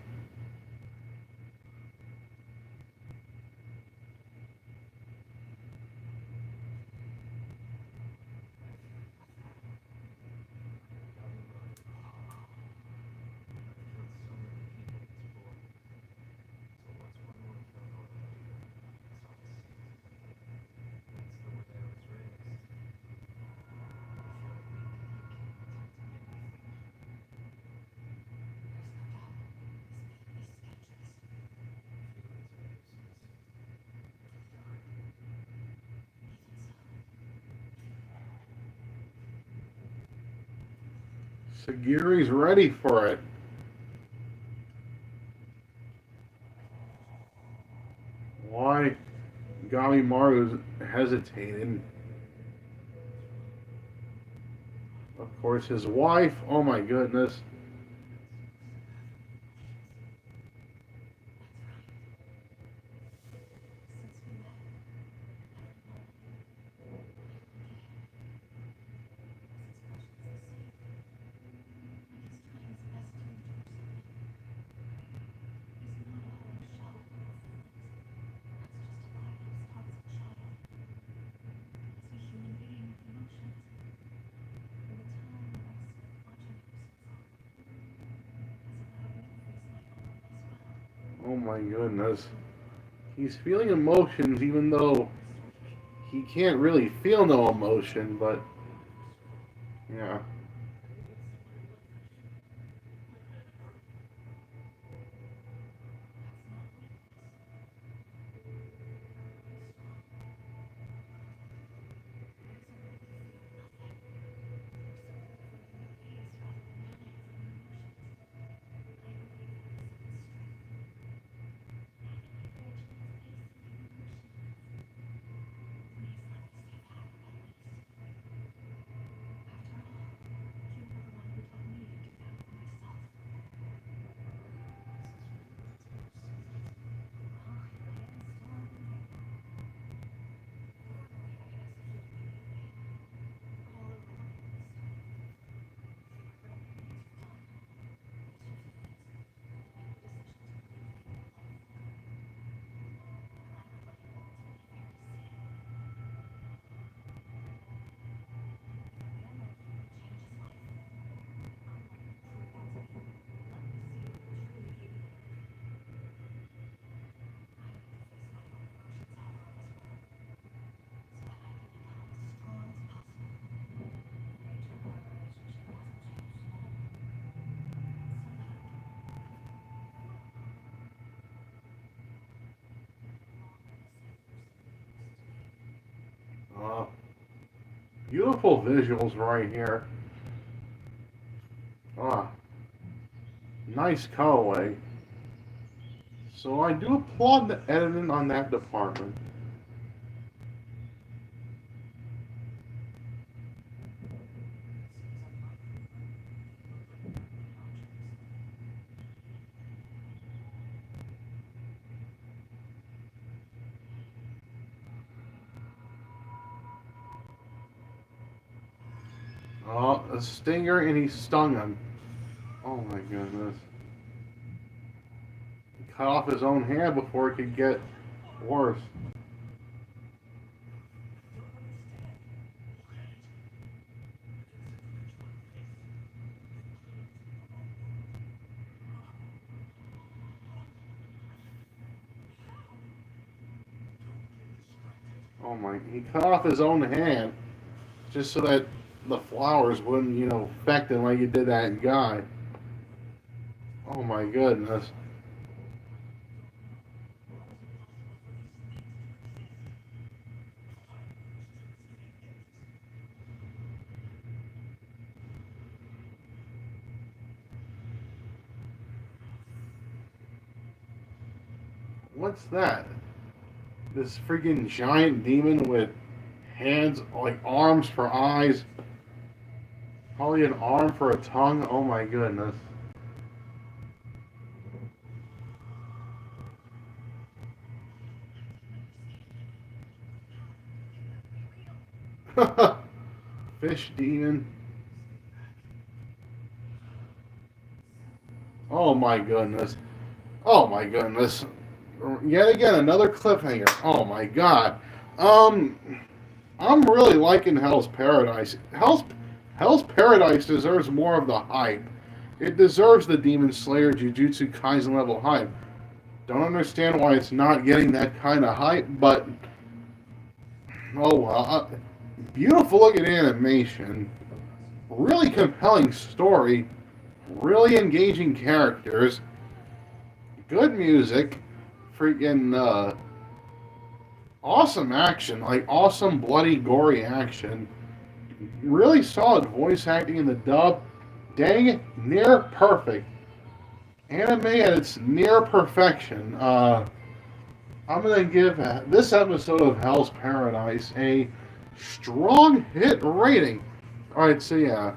Sagiri's ready for it. Why Gamimaru's hesitating. Of course, his wife. Oh my goodness. Oh my goodness. He's feeling emotions even though he can't really feel no emotion, but yeah. Uh, Beautiful visuals right here. Ah, nice colorway. So I do applaud the editing on that department. A stinger and he stung him. Oh my goodness. He cut off his own hand before it could get worse. Oh my, he cut off his own hand just so that the flowers wouldn't, affect him like he did that guy. Oh my goodness. What's that? This freaking giant demon with hands, like arms for eyes, probably an arm for a tongue. Oh my goodness. Fish demon. Oh my goodness. Oh my goodness. Yet again, another cliffhanger. Oh my god. Um, I'm really liking Hell's Paradise. Hell's Paradise deserves more of the hype. It deserves the Demon Slayer Jujutsu Kaisen level hype. Don't understand why it's not getting that kind of hype, but oh well. Beautiful looking animation, really compelling story, really engaging characters, good music, freaking awesome action, like awesome bloody gory action, really solid voice acting in the dub, dang it, near perfect. Anime at its near perfection. I'm gonna give this episode of Hell's Paradise a strong hit rating. Alright, so yeah,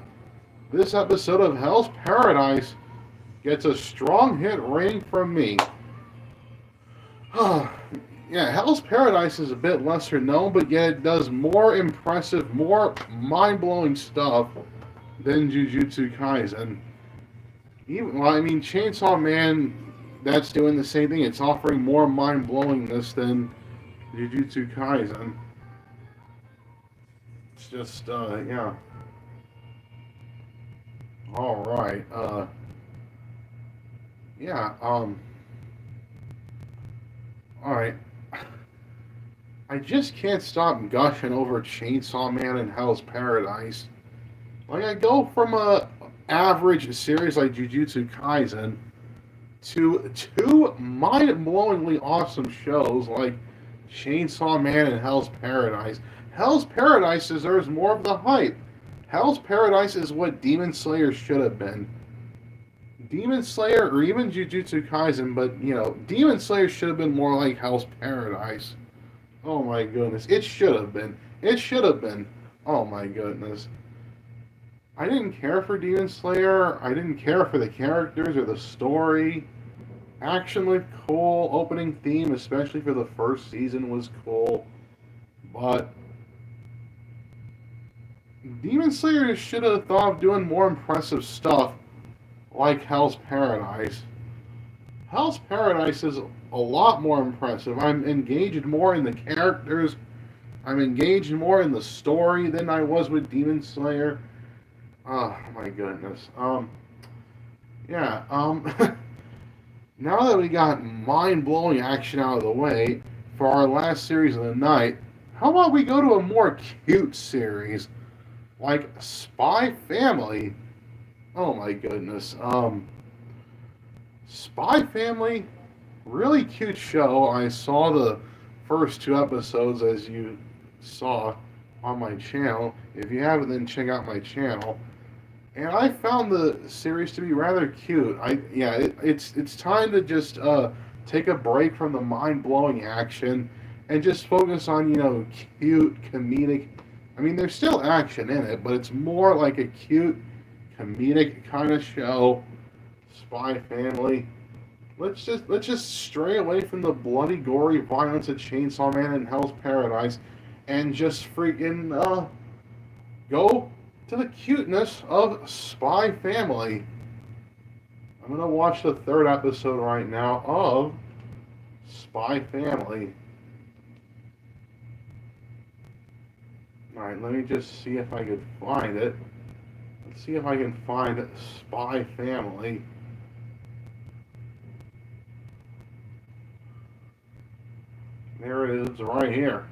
this episode of Hell's Paradise gets a strong hit rating from me. Yeah, Hell's Paradise is a bit lesser known, but yet it does more impressive, more mind blowing stuff than Jujutsu Kaisen. Even, well, I mean, Chainsaw Man, that's doing the same thing. It's offering more mind blowingness than Jujutsu Kaisen. It's just, yeah. Alright, yeah, alright. I just can't stop gushing over Chainsaw Man and Hell's Paradise. Like, I go from a average series like Jujutsu Kaisen to two mind-blowingly awesome shows like Chainsaw Man and Hell's Paradise. Hell's Paradise deserves more of the hype. Hell's Paradise is what Demon Slayer should have been. Demon Slayer, or even Jujutsu Kaisen, but, you know, Demon Slayer should have been more like Hell's Paradise. Oh my goodness. It should have been. It should have been. Oh my goodness. I didn't care for Demon Slayer. I didn't care for the characters or the story. Action looked cool. Opening theme, especially for the first season, was cool. But Demon Slayer should have thought of doing more impressive stuff like Hell's Paradise. Hell's Paradise is a lot more impressive. I'm engaged more in the characters. I'm engaged more in the story than I was with Demon Slayer. Oh my goodness. Yeah, now that we got mind-blowing action out of the way for our last series of the night, how about we go to a more cute series like Spy Family? Oh my goodness. Spy Family, really cute show. I saw the first two episodes, as you saw on my channel. If you haven't, then check out my channel. And I found the series to be rather cute. It's time to just take a break from the mind-blowing action and just focus on, you know, cute comedic. I mean, there's still action in it, but it's more like a cute comedic kind of show. Spy Family. Let's just stray away from the bloody, gory violence of Chainsaw Man and Hell's Paradise, and just freaking go to the cuteness of Spy Family. I'm gonna watch the third episode right now of Spy Family. Alright, let me just see if I can find it. Let's see if I can find Spy Family. There it is, right here.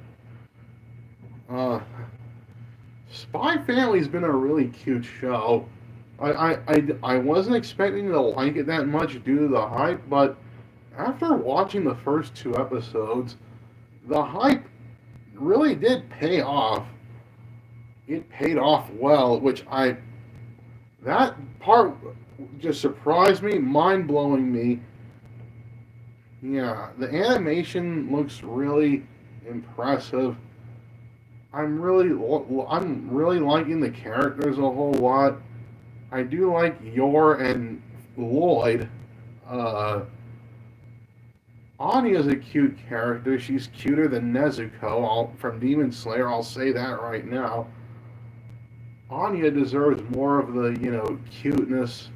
Spy Family's been a really cute show. I wasn't expecting to like it that much due to the hype, but after watching the first two episodes, the hype really did pay off. It paid off well, that part just surprised me, mind-blowing me. Yeah, the animation looks really impressive. I'm really liking the characters a whole lot. I do like Yor and Lloyd. Anya's a cute character. She's cuter than Nezuko from Demon Slayer. I'll say that right now. Anya deserves more of the, you know, cuteness.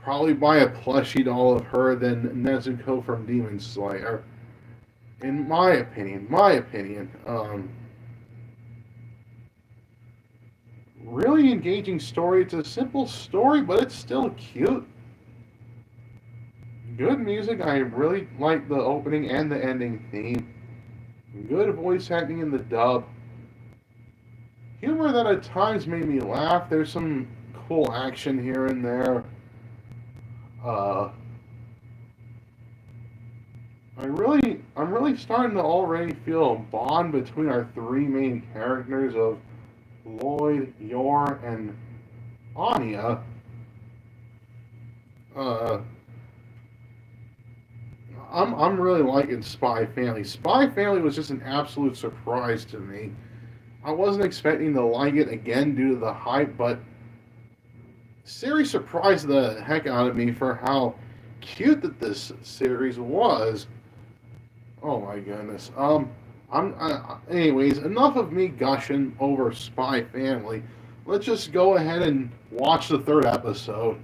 Probably buy a plushie doll of her than Nezuko from Demon Slayer. In my opinion. Really engaging story. It's a simple story, but it's still cute. Good music. I really like the opening and the ending theme. Good voice acting in the dub. Humor that at times made me laugh. There's some cool action here and there. I'm really starting to already feel a bond between our three main characters of Lloyd, Yor, and Anya. uh, I'm really liking Spy Family. Spy Family was just an absolute surprise to me. I wasn't expecting to like it again due to the hype, but series surprised the heck out of me for how cute that this series was. Oh my goodness. Anyways, enough of me gushing over Spy Family. Let's just go ahead and watch the third episode.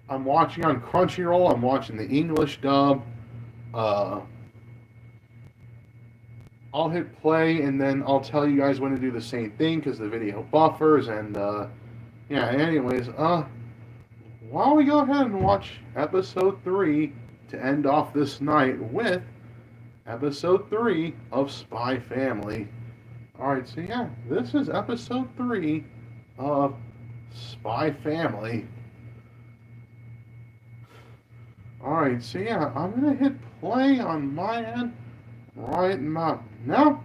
I'm watching on Crunchyroll. I'm watching the English dub. Uh, I'll hit play and then I'll tell you guys when to do the same thing because the video buffers and yeah. Anyways, why don't we go ahead and watch episode 3 to end off this night with episode 3 of Spy Family. Alright, so yeah, this is episode 3 of Spy Family. Alright, so yeah, I'm gonna hit play on my end right now. Now,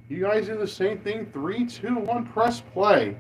you guys do the same thing. 3, 2, 1, press play.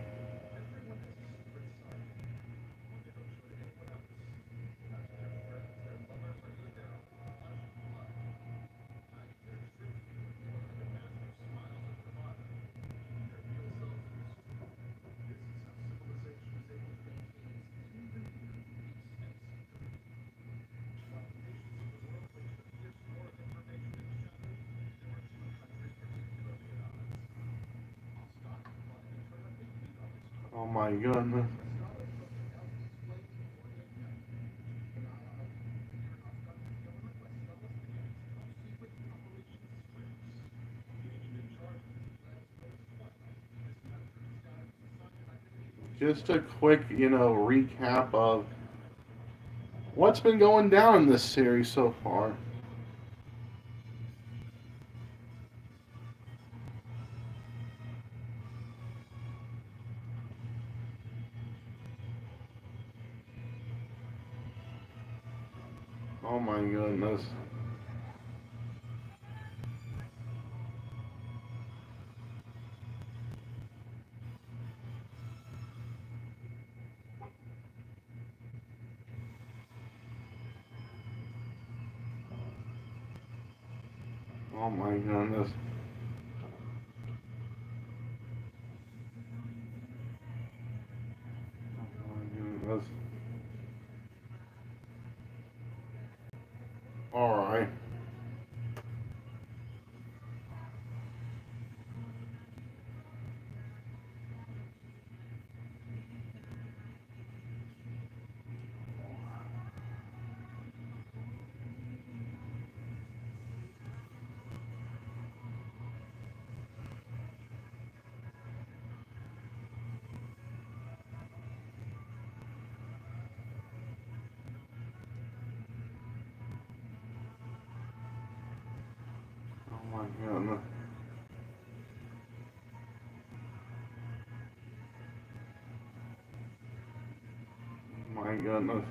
Oh my goodness. Just a quick, recap of what's been going down in this series so far. Oh my goodness. Oh my goodness. Oh my goodness. Alright. Oh my goodness. Oh my goodness.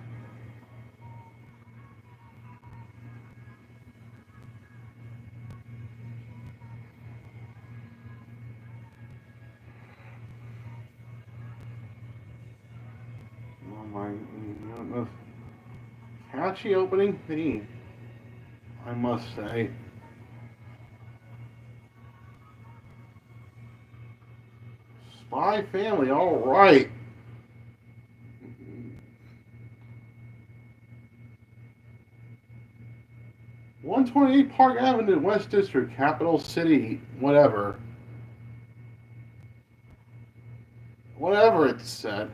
Oh my goodness. Catchy opening theme, I must say. Spy Family, alright. 128 Park Avenue, West District, Capital City, whatever. Whatever it said.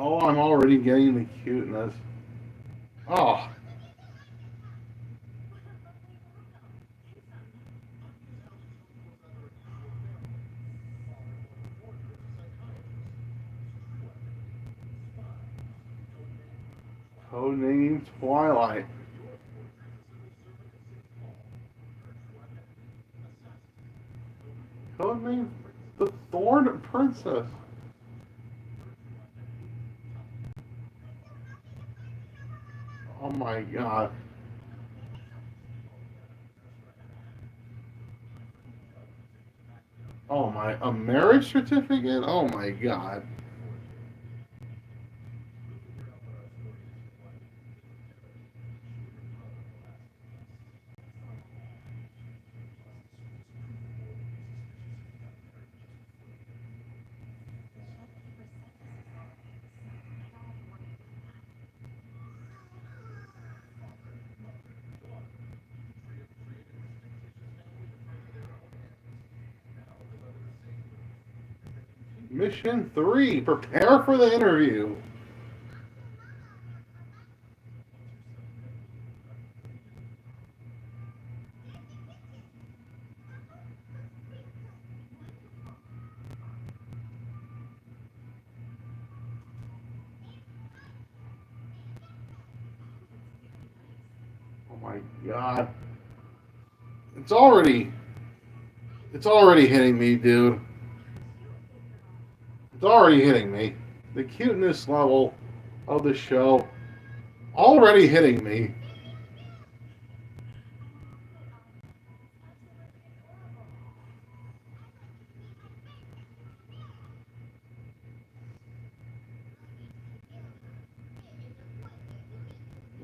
Oh, I'm already getting the cuteness. Oh, codename Twilight. Codename the Thorn Princess. Oh my god. Oh my, a marriage certificate? Oh my god. Mission 3, prepare for the interview. Oh my god. It's already it's already hitting me, dude. It's already hitting me. The cuteness level of the show already hitting me.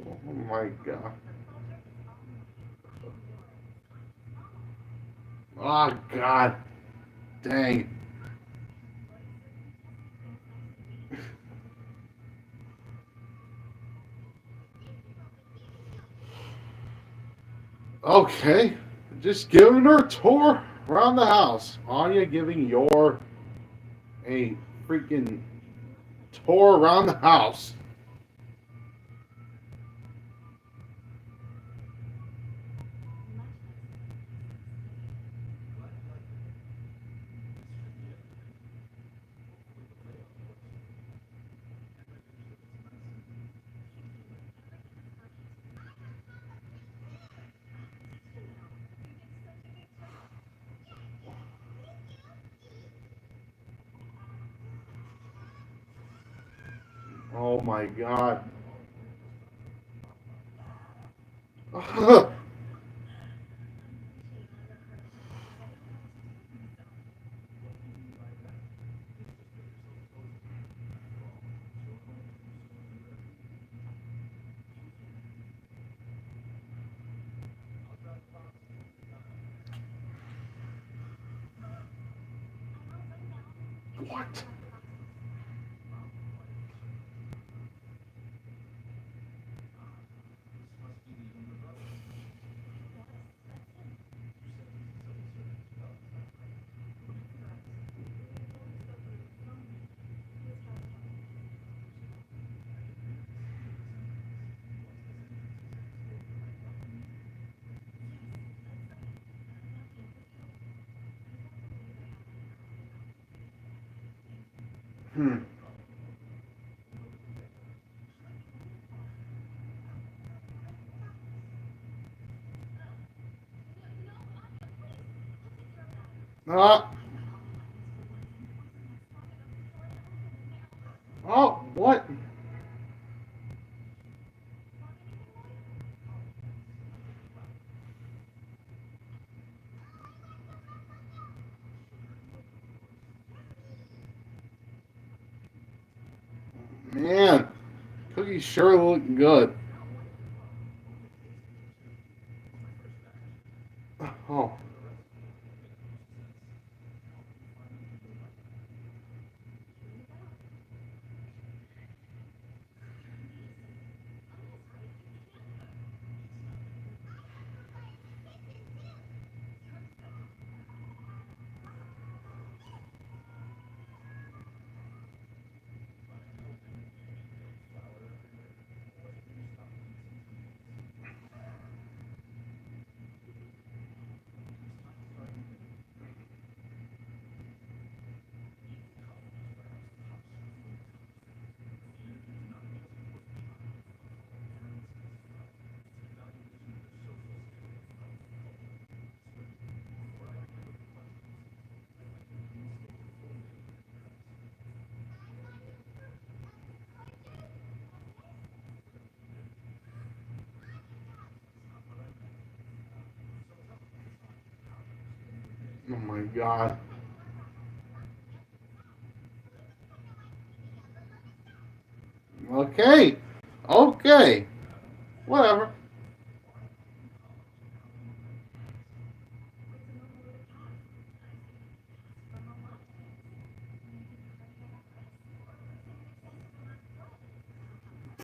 Oh my god. Oh god. Dang. Okay. Just giving her a tour around the house. Anya giving your a freaking tour around the house. Oh my god. What? Hmm. Ah. Oh, what? Man, Cookie's sure looking good. Oh, Oh my god. Okay. Okay. Whatever.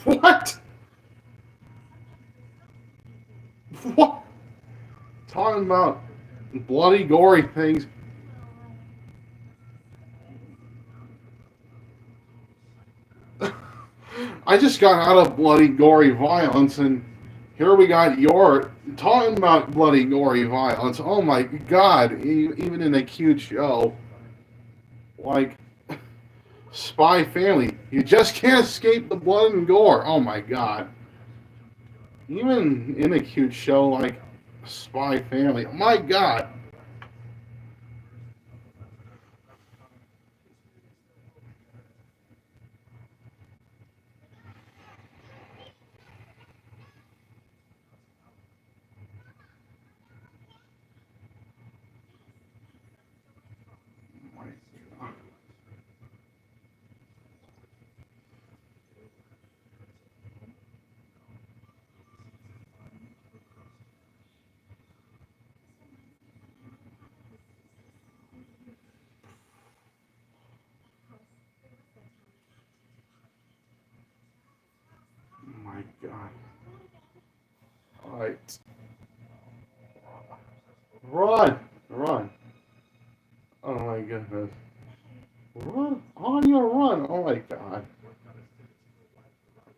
What? What? Talking about bloody, gory things. I just got out of bloody, gory violence, and here we got your talking about bloody, gory violence. Oh my god! Even in a cute show like Spy Family, you just can't escape the blood and gore. Oh my god! Even in a cute show like Spy Family, oh my god! Oh my god! All right, run, run! Oh my goodness! Run on your run! Oh my god!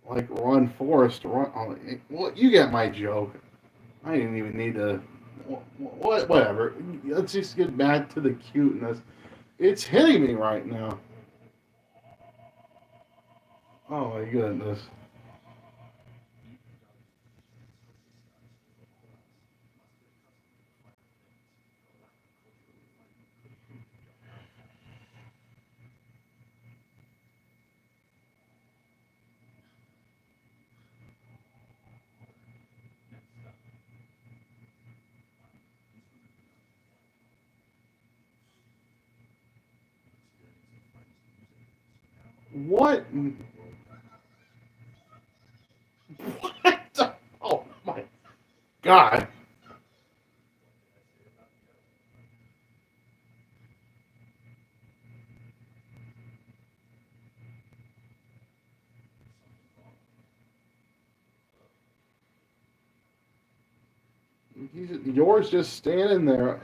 Like run, Forrest, run! Oh, well, you get my joke. I didn't even need to. Whatever. Let's just get back to the cuteness. It's hitting me right now. Oh my goodness. What? What? Oh my god. Yours just standing there.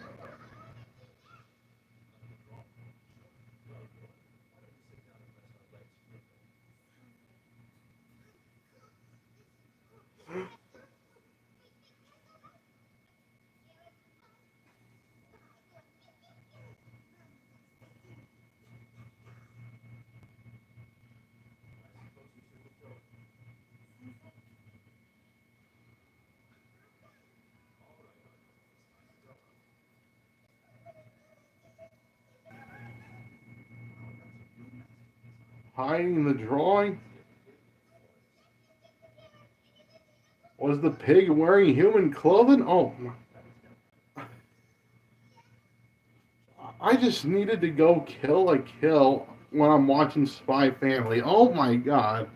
Hiding the drawing? Was the pig wearing human clothing? Oh, I just needed to go kill a kill when I'm watching Spy Family. Oh my god.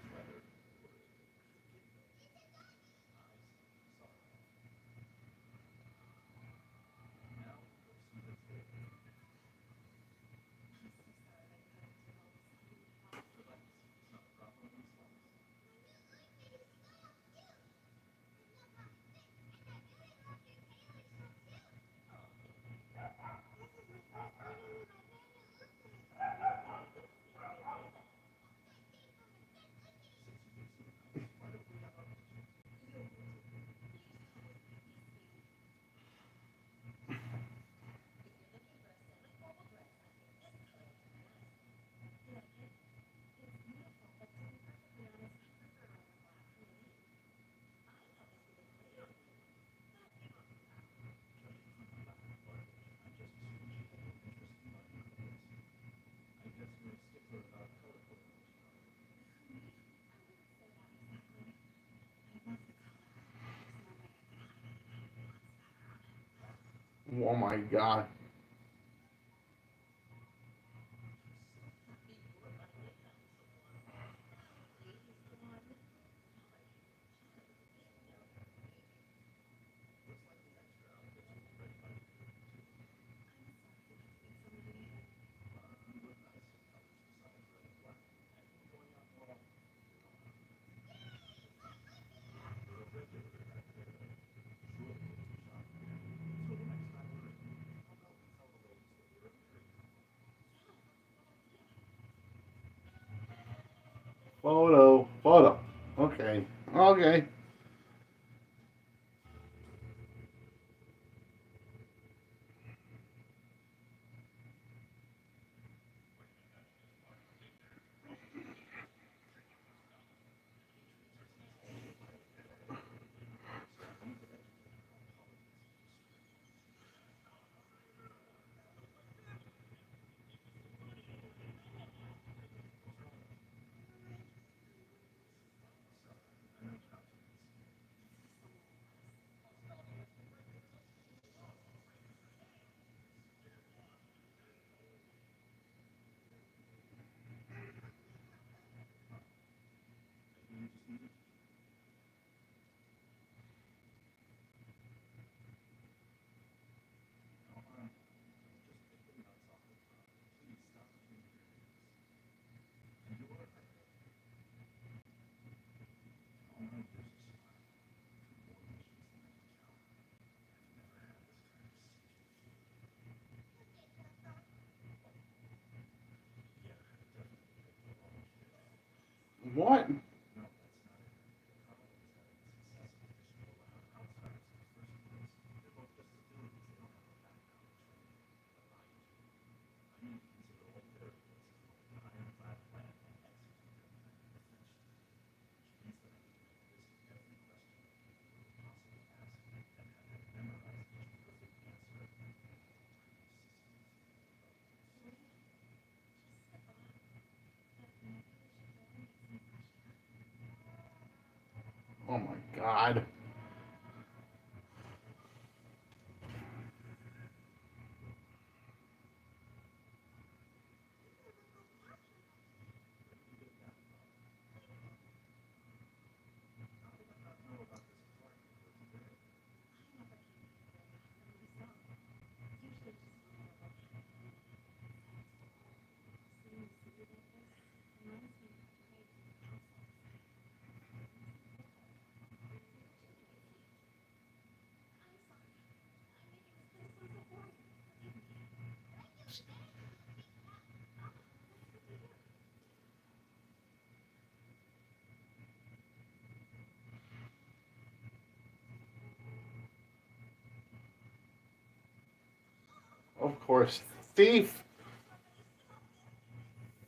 Oh my god. Photo. Okay. Okay. What? Oh my God. Of course. Thief.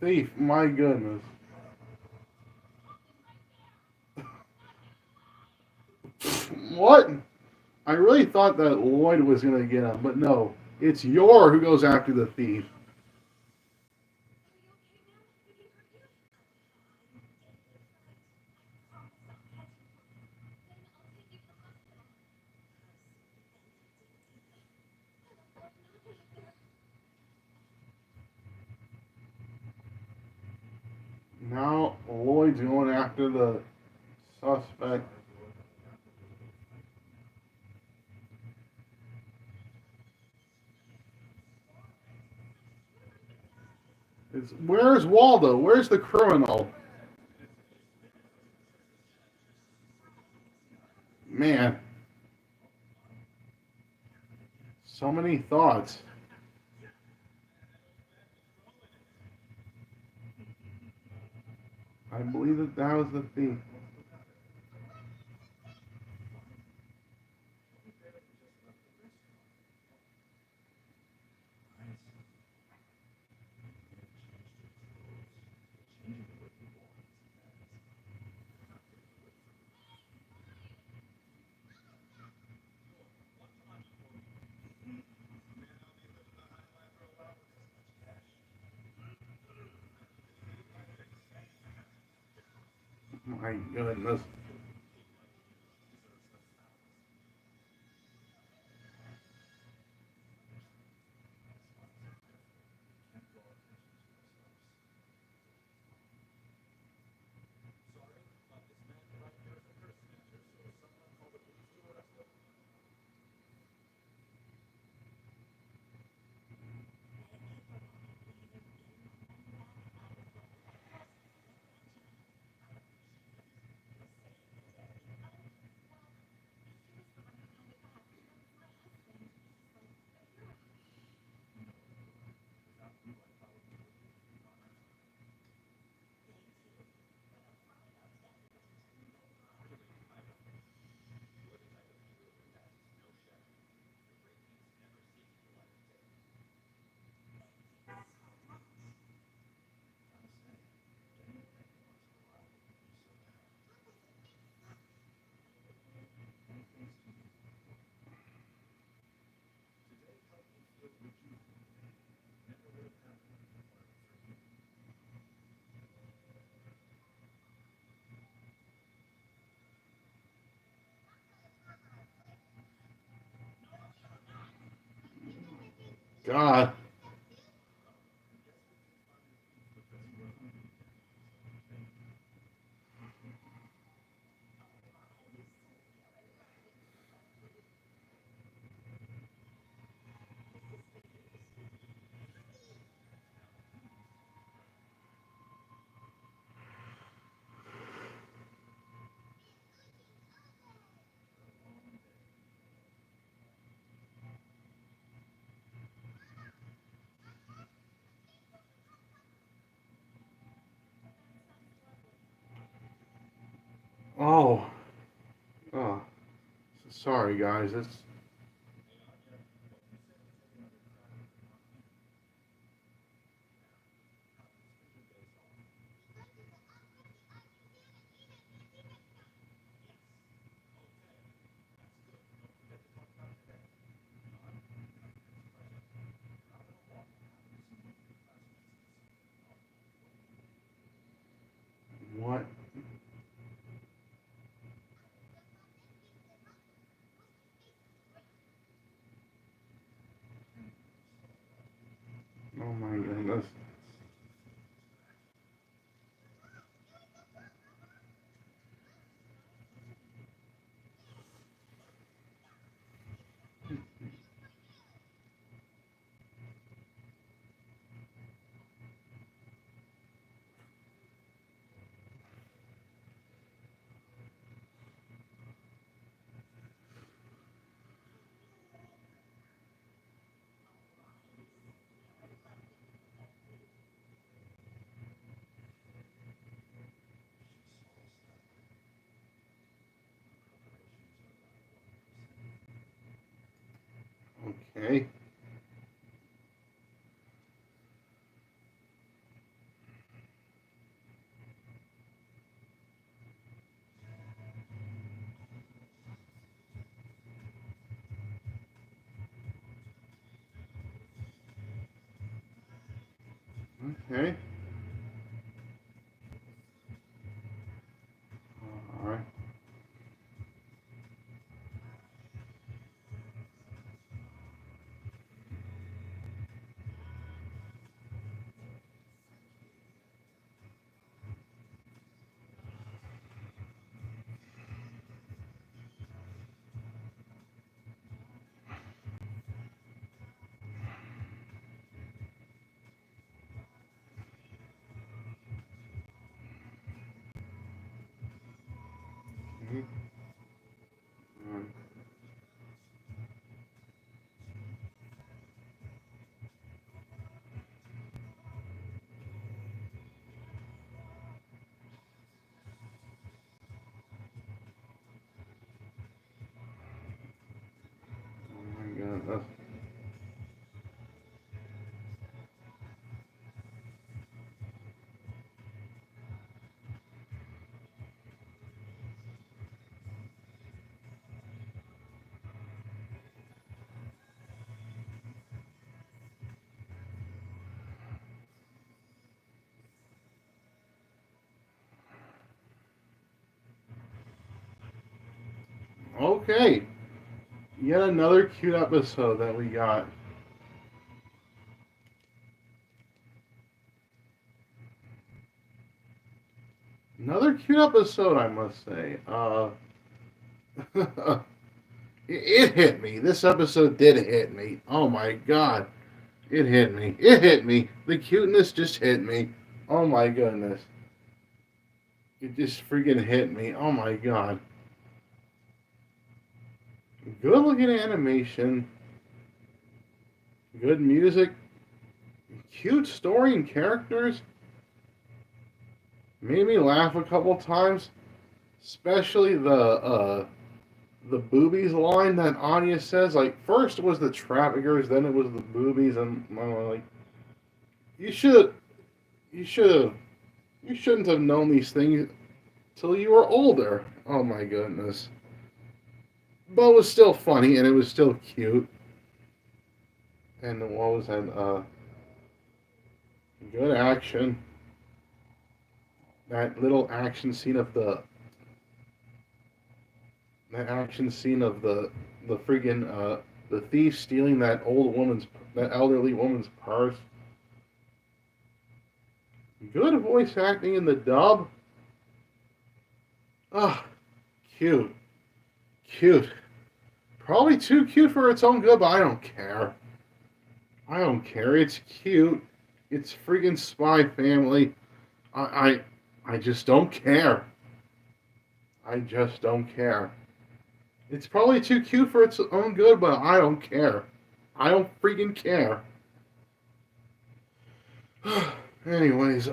Thief. My goodness. What? I really thought that Lloyd was going to get him, but no. It's Yor who goes after the thief. Now Lloyd's going after the suspect. Where's Waldo? Where's the criminal? Man, so many thoughts. I believe that was the thief. My goodness. God. Oh. Oh. Sorry, guys. It's what? Oh my goodness. Okay. Okay. All right. Mhm. All right. Oh my goodness. Okay. Yet another cute episode that we got. Another cute episode, I must say. It hit me. This episode did hit me. Oh my god. It hit me. It hit me. The cuteness just hit me. Oh my goodness. It just freaking hit me. Oh my god. Good looking animation. Good music. Cute story and characters. Made me laugh a couple times. Especially the boobies line that Anya says. Like first it was the traffickers, then it was the boobies, and I'm like, you should you should have you shouldn't have known these things till you were older. Oh my goodness. But it was still funny and it was still cute. And what was that? Good action. That little action scene of the freaking the thief stealing that elderly woman's purse. Good voice acting in the dub. Ah, cute, cute. Probably too cute for its own good, but I don't care. I don't care. It's cute. It's freaking Spy Family. I, I just don't care. I just don't care. It's probably too cute for its own good, but I don't care. I don't freaking care. Anyways,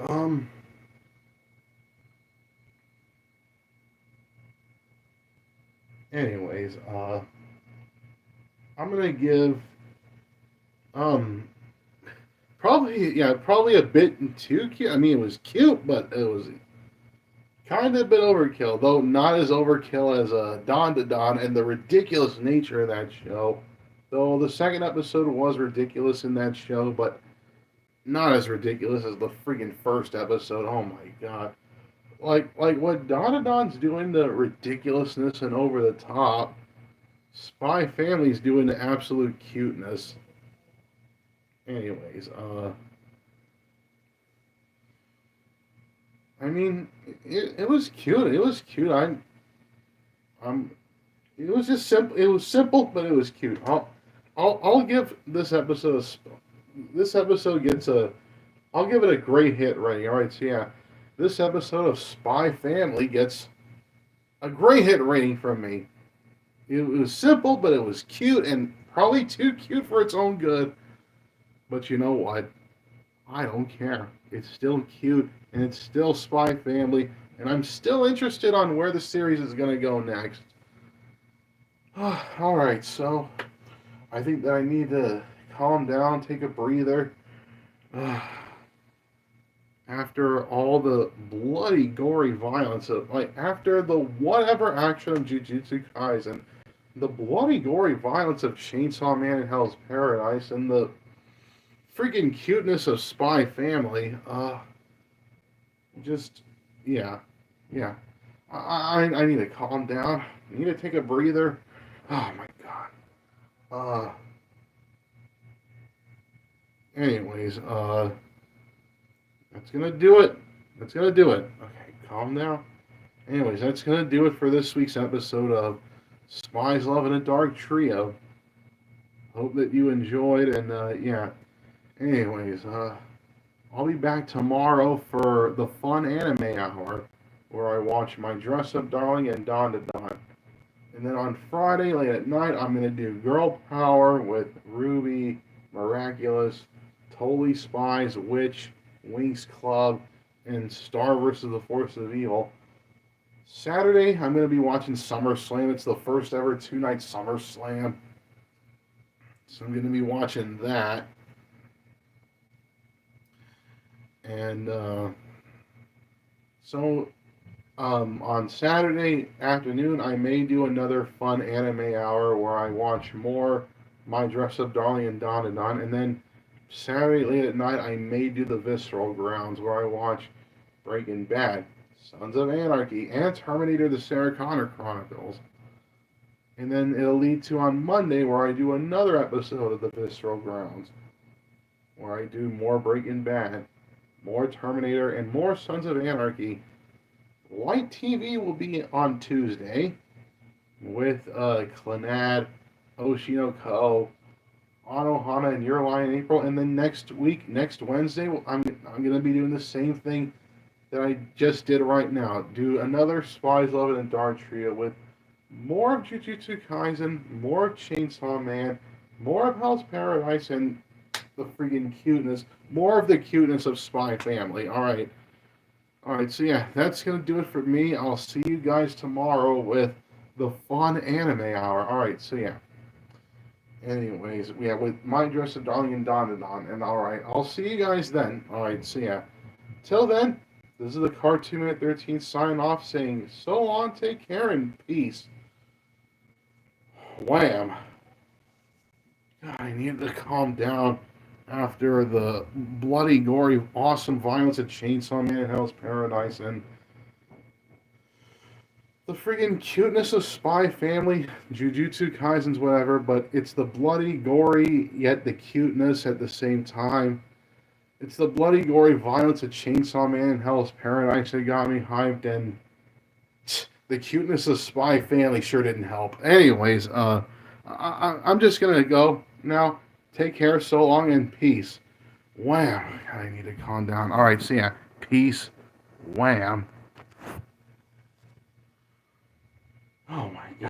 anyways, I'm gonna give um probably a bit too cute. I mean, it was cute, but it was kind of a bit overkill, though not as overkill as Don to Don and the ridiculous nature of that show. Though the second episode was ridiculous in that show, but not as ridiculous as the freaking first episode. Oh my god. Like what Don to Don's doing, the ridiculousness and over the top, Spy Family's doing the absolute cuteness. Anyways, I mean, it was cute. It was cute. I'm. It was just simple. It was simple, but it was cute. I'll give this episode this episode gets a. I'll give it a great hit rating. All right, so yeah, this episode of Spy Family gets a great hit rating from me. It was simple, but it was cute and probably too cute for its own good. But you know what? I don't care. It's still cute and it's still Spy Family, and I'm still interested on where the series is going to go next. All right, so I think that I need to calm down, take a breather. After all the bloody, gory violence of, like, after the whatever action of Jujutsu Kaisen, the bloody, gory violence of Chainsaw Man in Hell's Paradise, and the freaking cuteness of Spy Family, just, yeah, yeah. I need to calm down. I need to take a breather. Oh my god. Anyways, that's gonna do it. That's gonna do it. Okay, calm down. Anyways, that's gonna do it for this week's episode of Spies, Love, and a Dark Trio. Hope that you enjoyed, and yeah. Anyways, I'll be back tomorrow for the fun anime hour, where I watch My Dress Up Darling and Dawn to Dawn. And then on Friday, late at night, I'm going to do Girl Power with Ruby, Miraculous, Totally Spies, Witch, Winx Club, and Star vs. the Force of Evil. Saturday, I'm going to be watching SummerSlam. It's the first ever two-night SummerSlam. So I'm going to be watching that. And on Saturday afternoon, I may do another fun anime hour where I watch more My Dress Up Darling and Dawn and Dawn. And then Saturday late at night, I may do the Visceral Grounds where I watch Breaking Bad, Sons of Anarchy, and Terminator the Sarah Connor Chronicles. And then it'll lead to on Monday where I do another episode of the Visceral Grounds where I do more Breaking Bad, more Terminator, and more Sons of Anarchy. Light TV will be on Tuesday with Clannad, Oshinoko, Anohana, and Your Line in April. And then next Wednesday, I'm going to be doing the same thing that I just did right now. Do another Spies, Love, and Dark Trio with more of Jujutsu Kaisen, more of Chainsaw Man, more of Hell's Paradise, and the freaking cuteness, more of the cuteness of Spy Family. All right, so yeah, that's going to do it for me. I'll see you guys tomorrow with the fun anime hour. All right, so yeah. Anyways, yeah, with My Dress of Darling and Dawn and Dawn. And all right, I'll see you guys then. All right, so yeah. Till then, this is the Cartoon Minute 13 sign off saying so long, take care, and peace. Wham. God, I need to calm down after the bloody, gory, awesome violence of Chainsaw Man in Hell's Paradise, and the friggin' cuteness of Spy Family, Jujutsu Kaisen's whatever, but it's the bloody, gory, yet the cuteness at the same time. It's the bloody, gory violence of Chainsaw Man and Hell's Paradise that got me hyped, and the cuteness of Spy Family sure didn't help. Anyways, I'm just gonna go now. Take care, so long, and peace. Wham! I need to calm down. All right, see ya. Peace. Wham. Oh my God.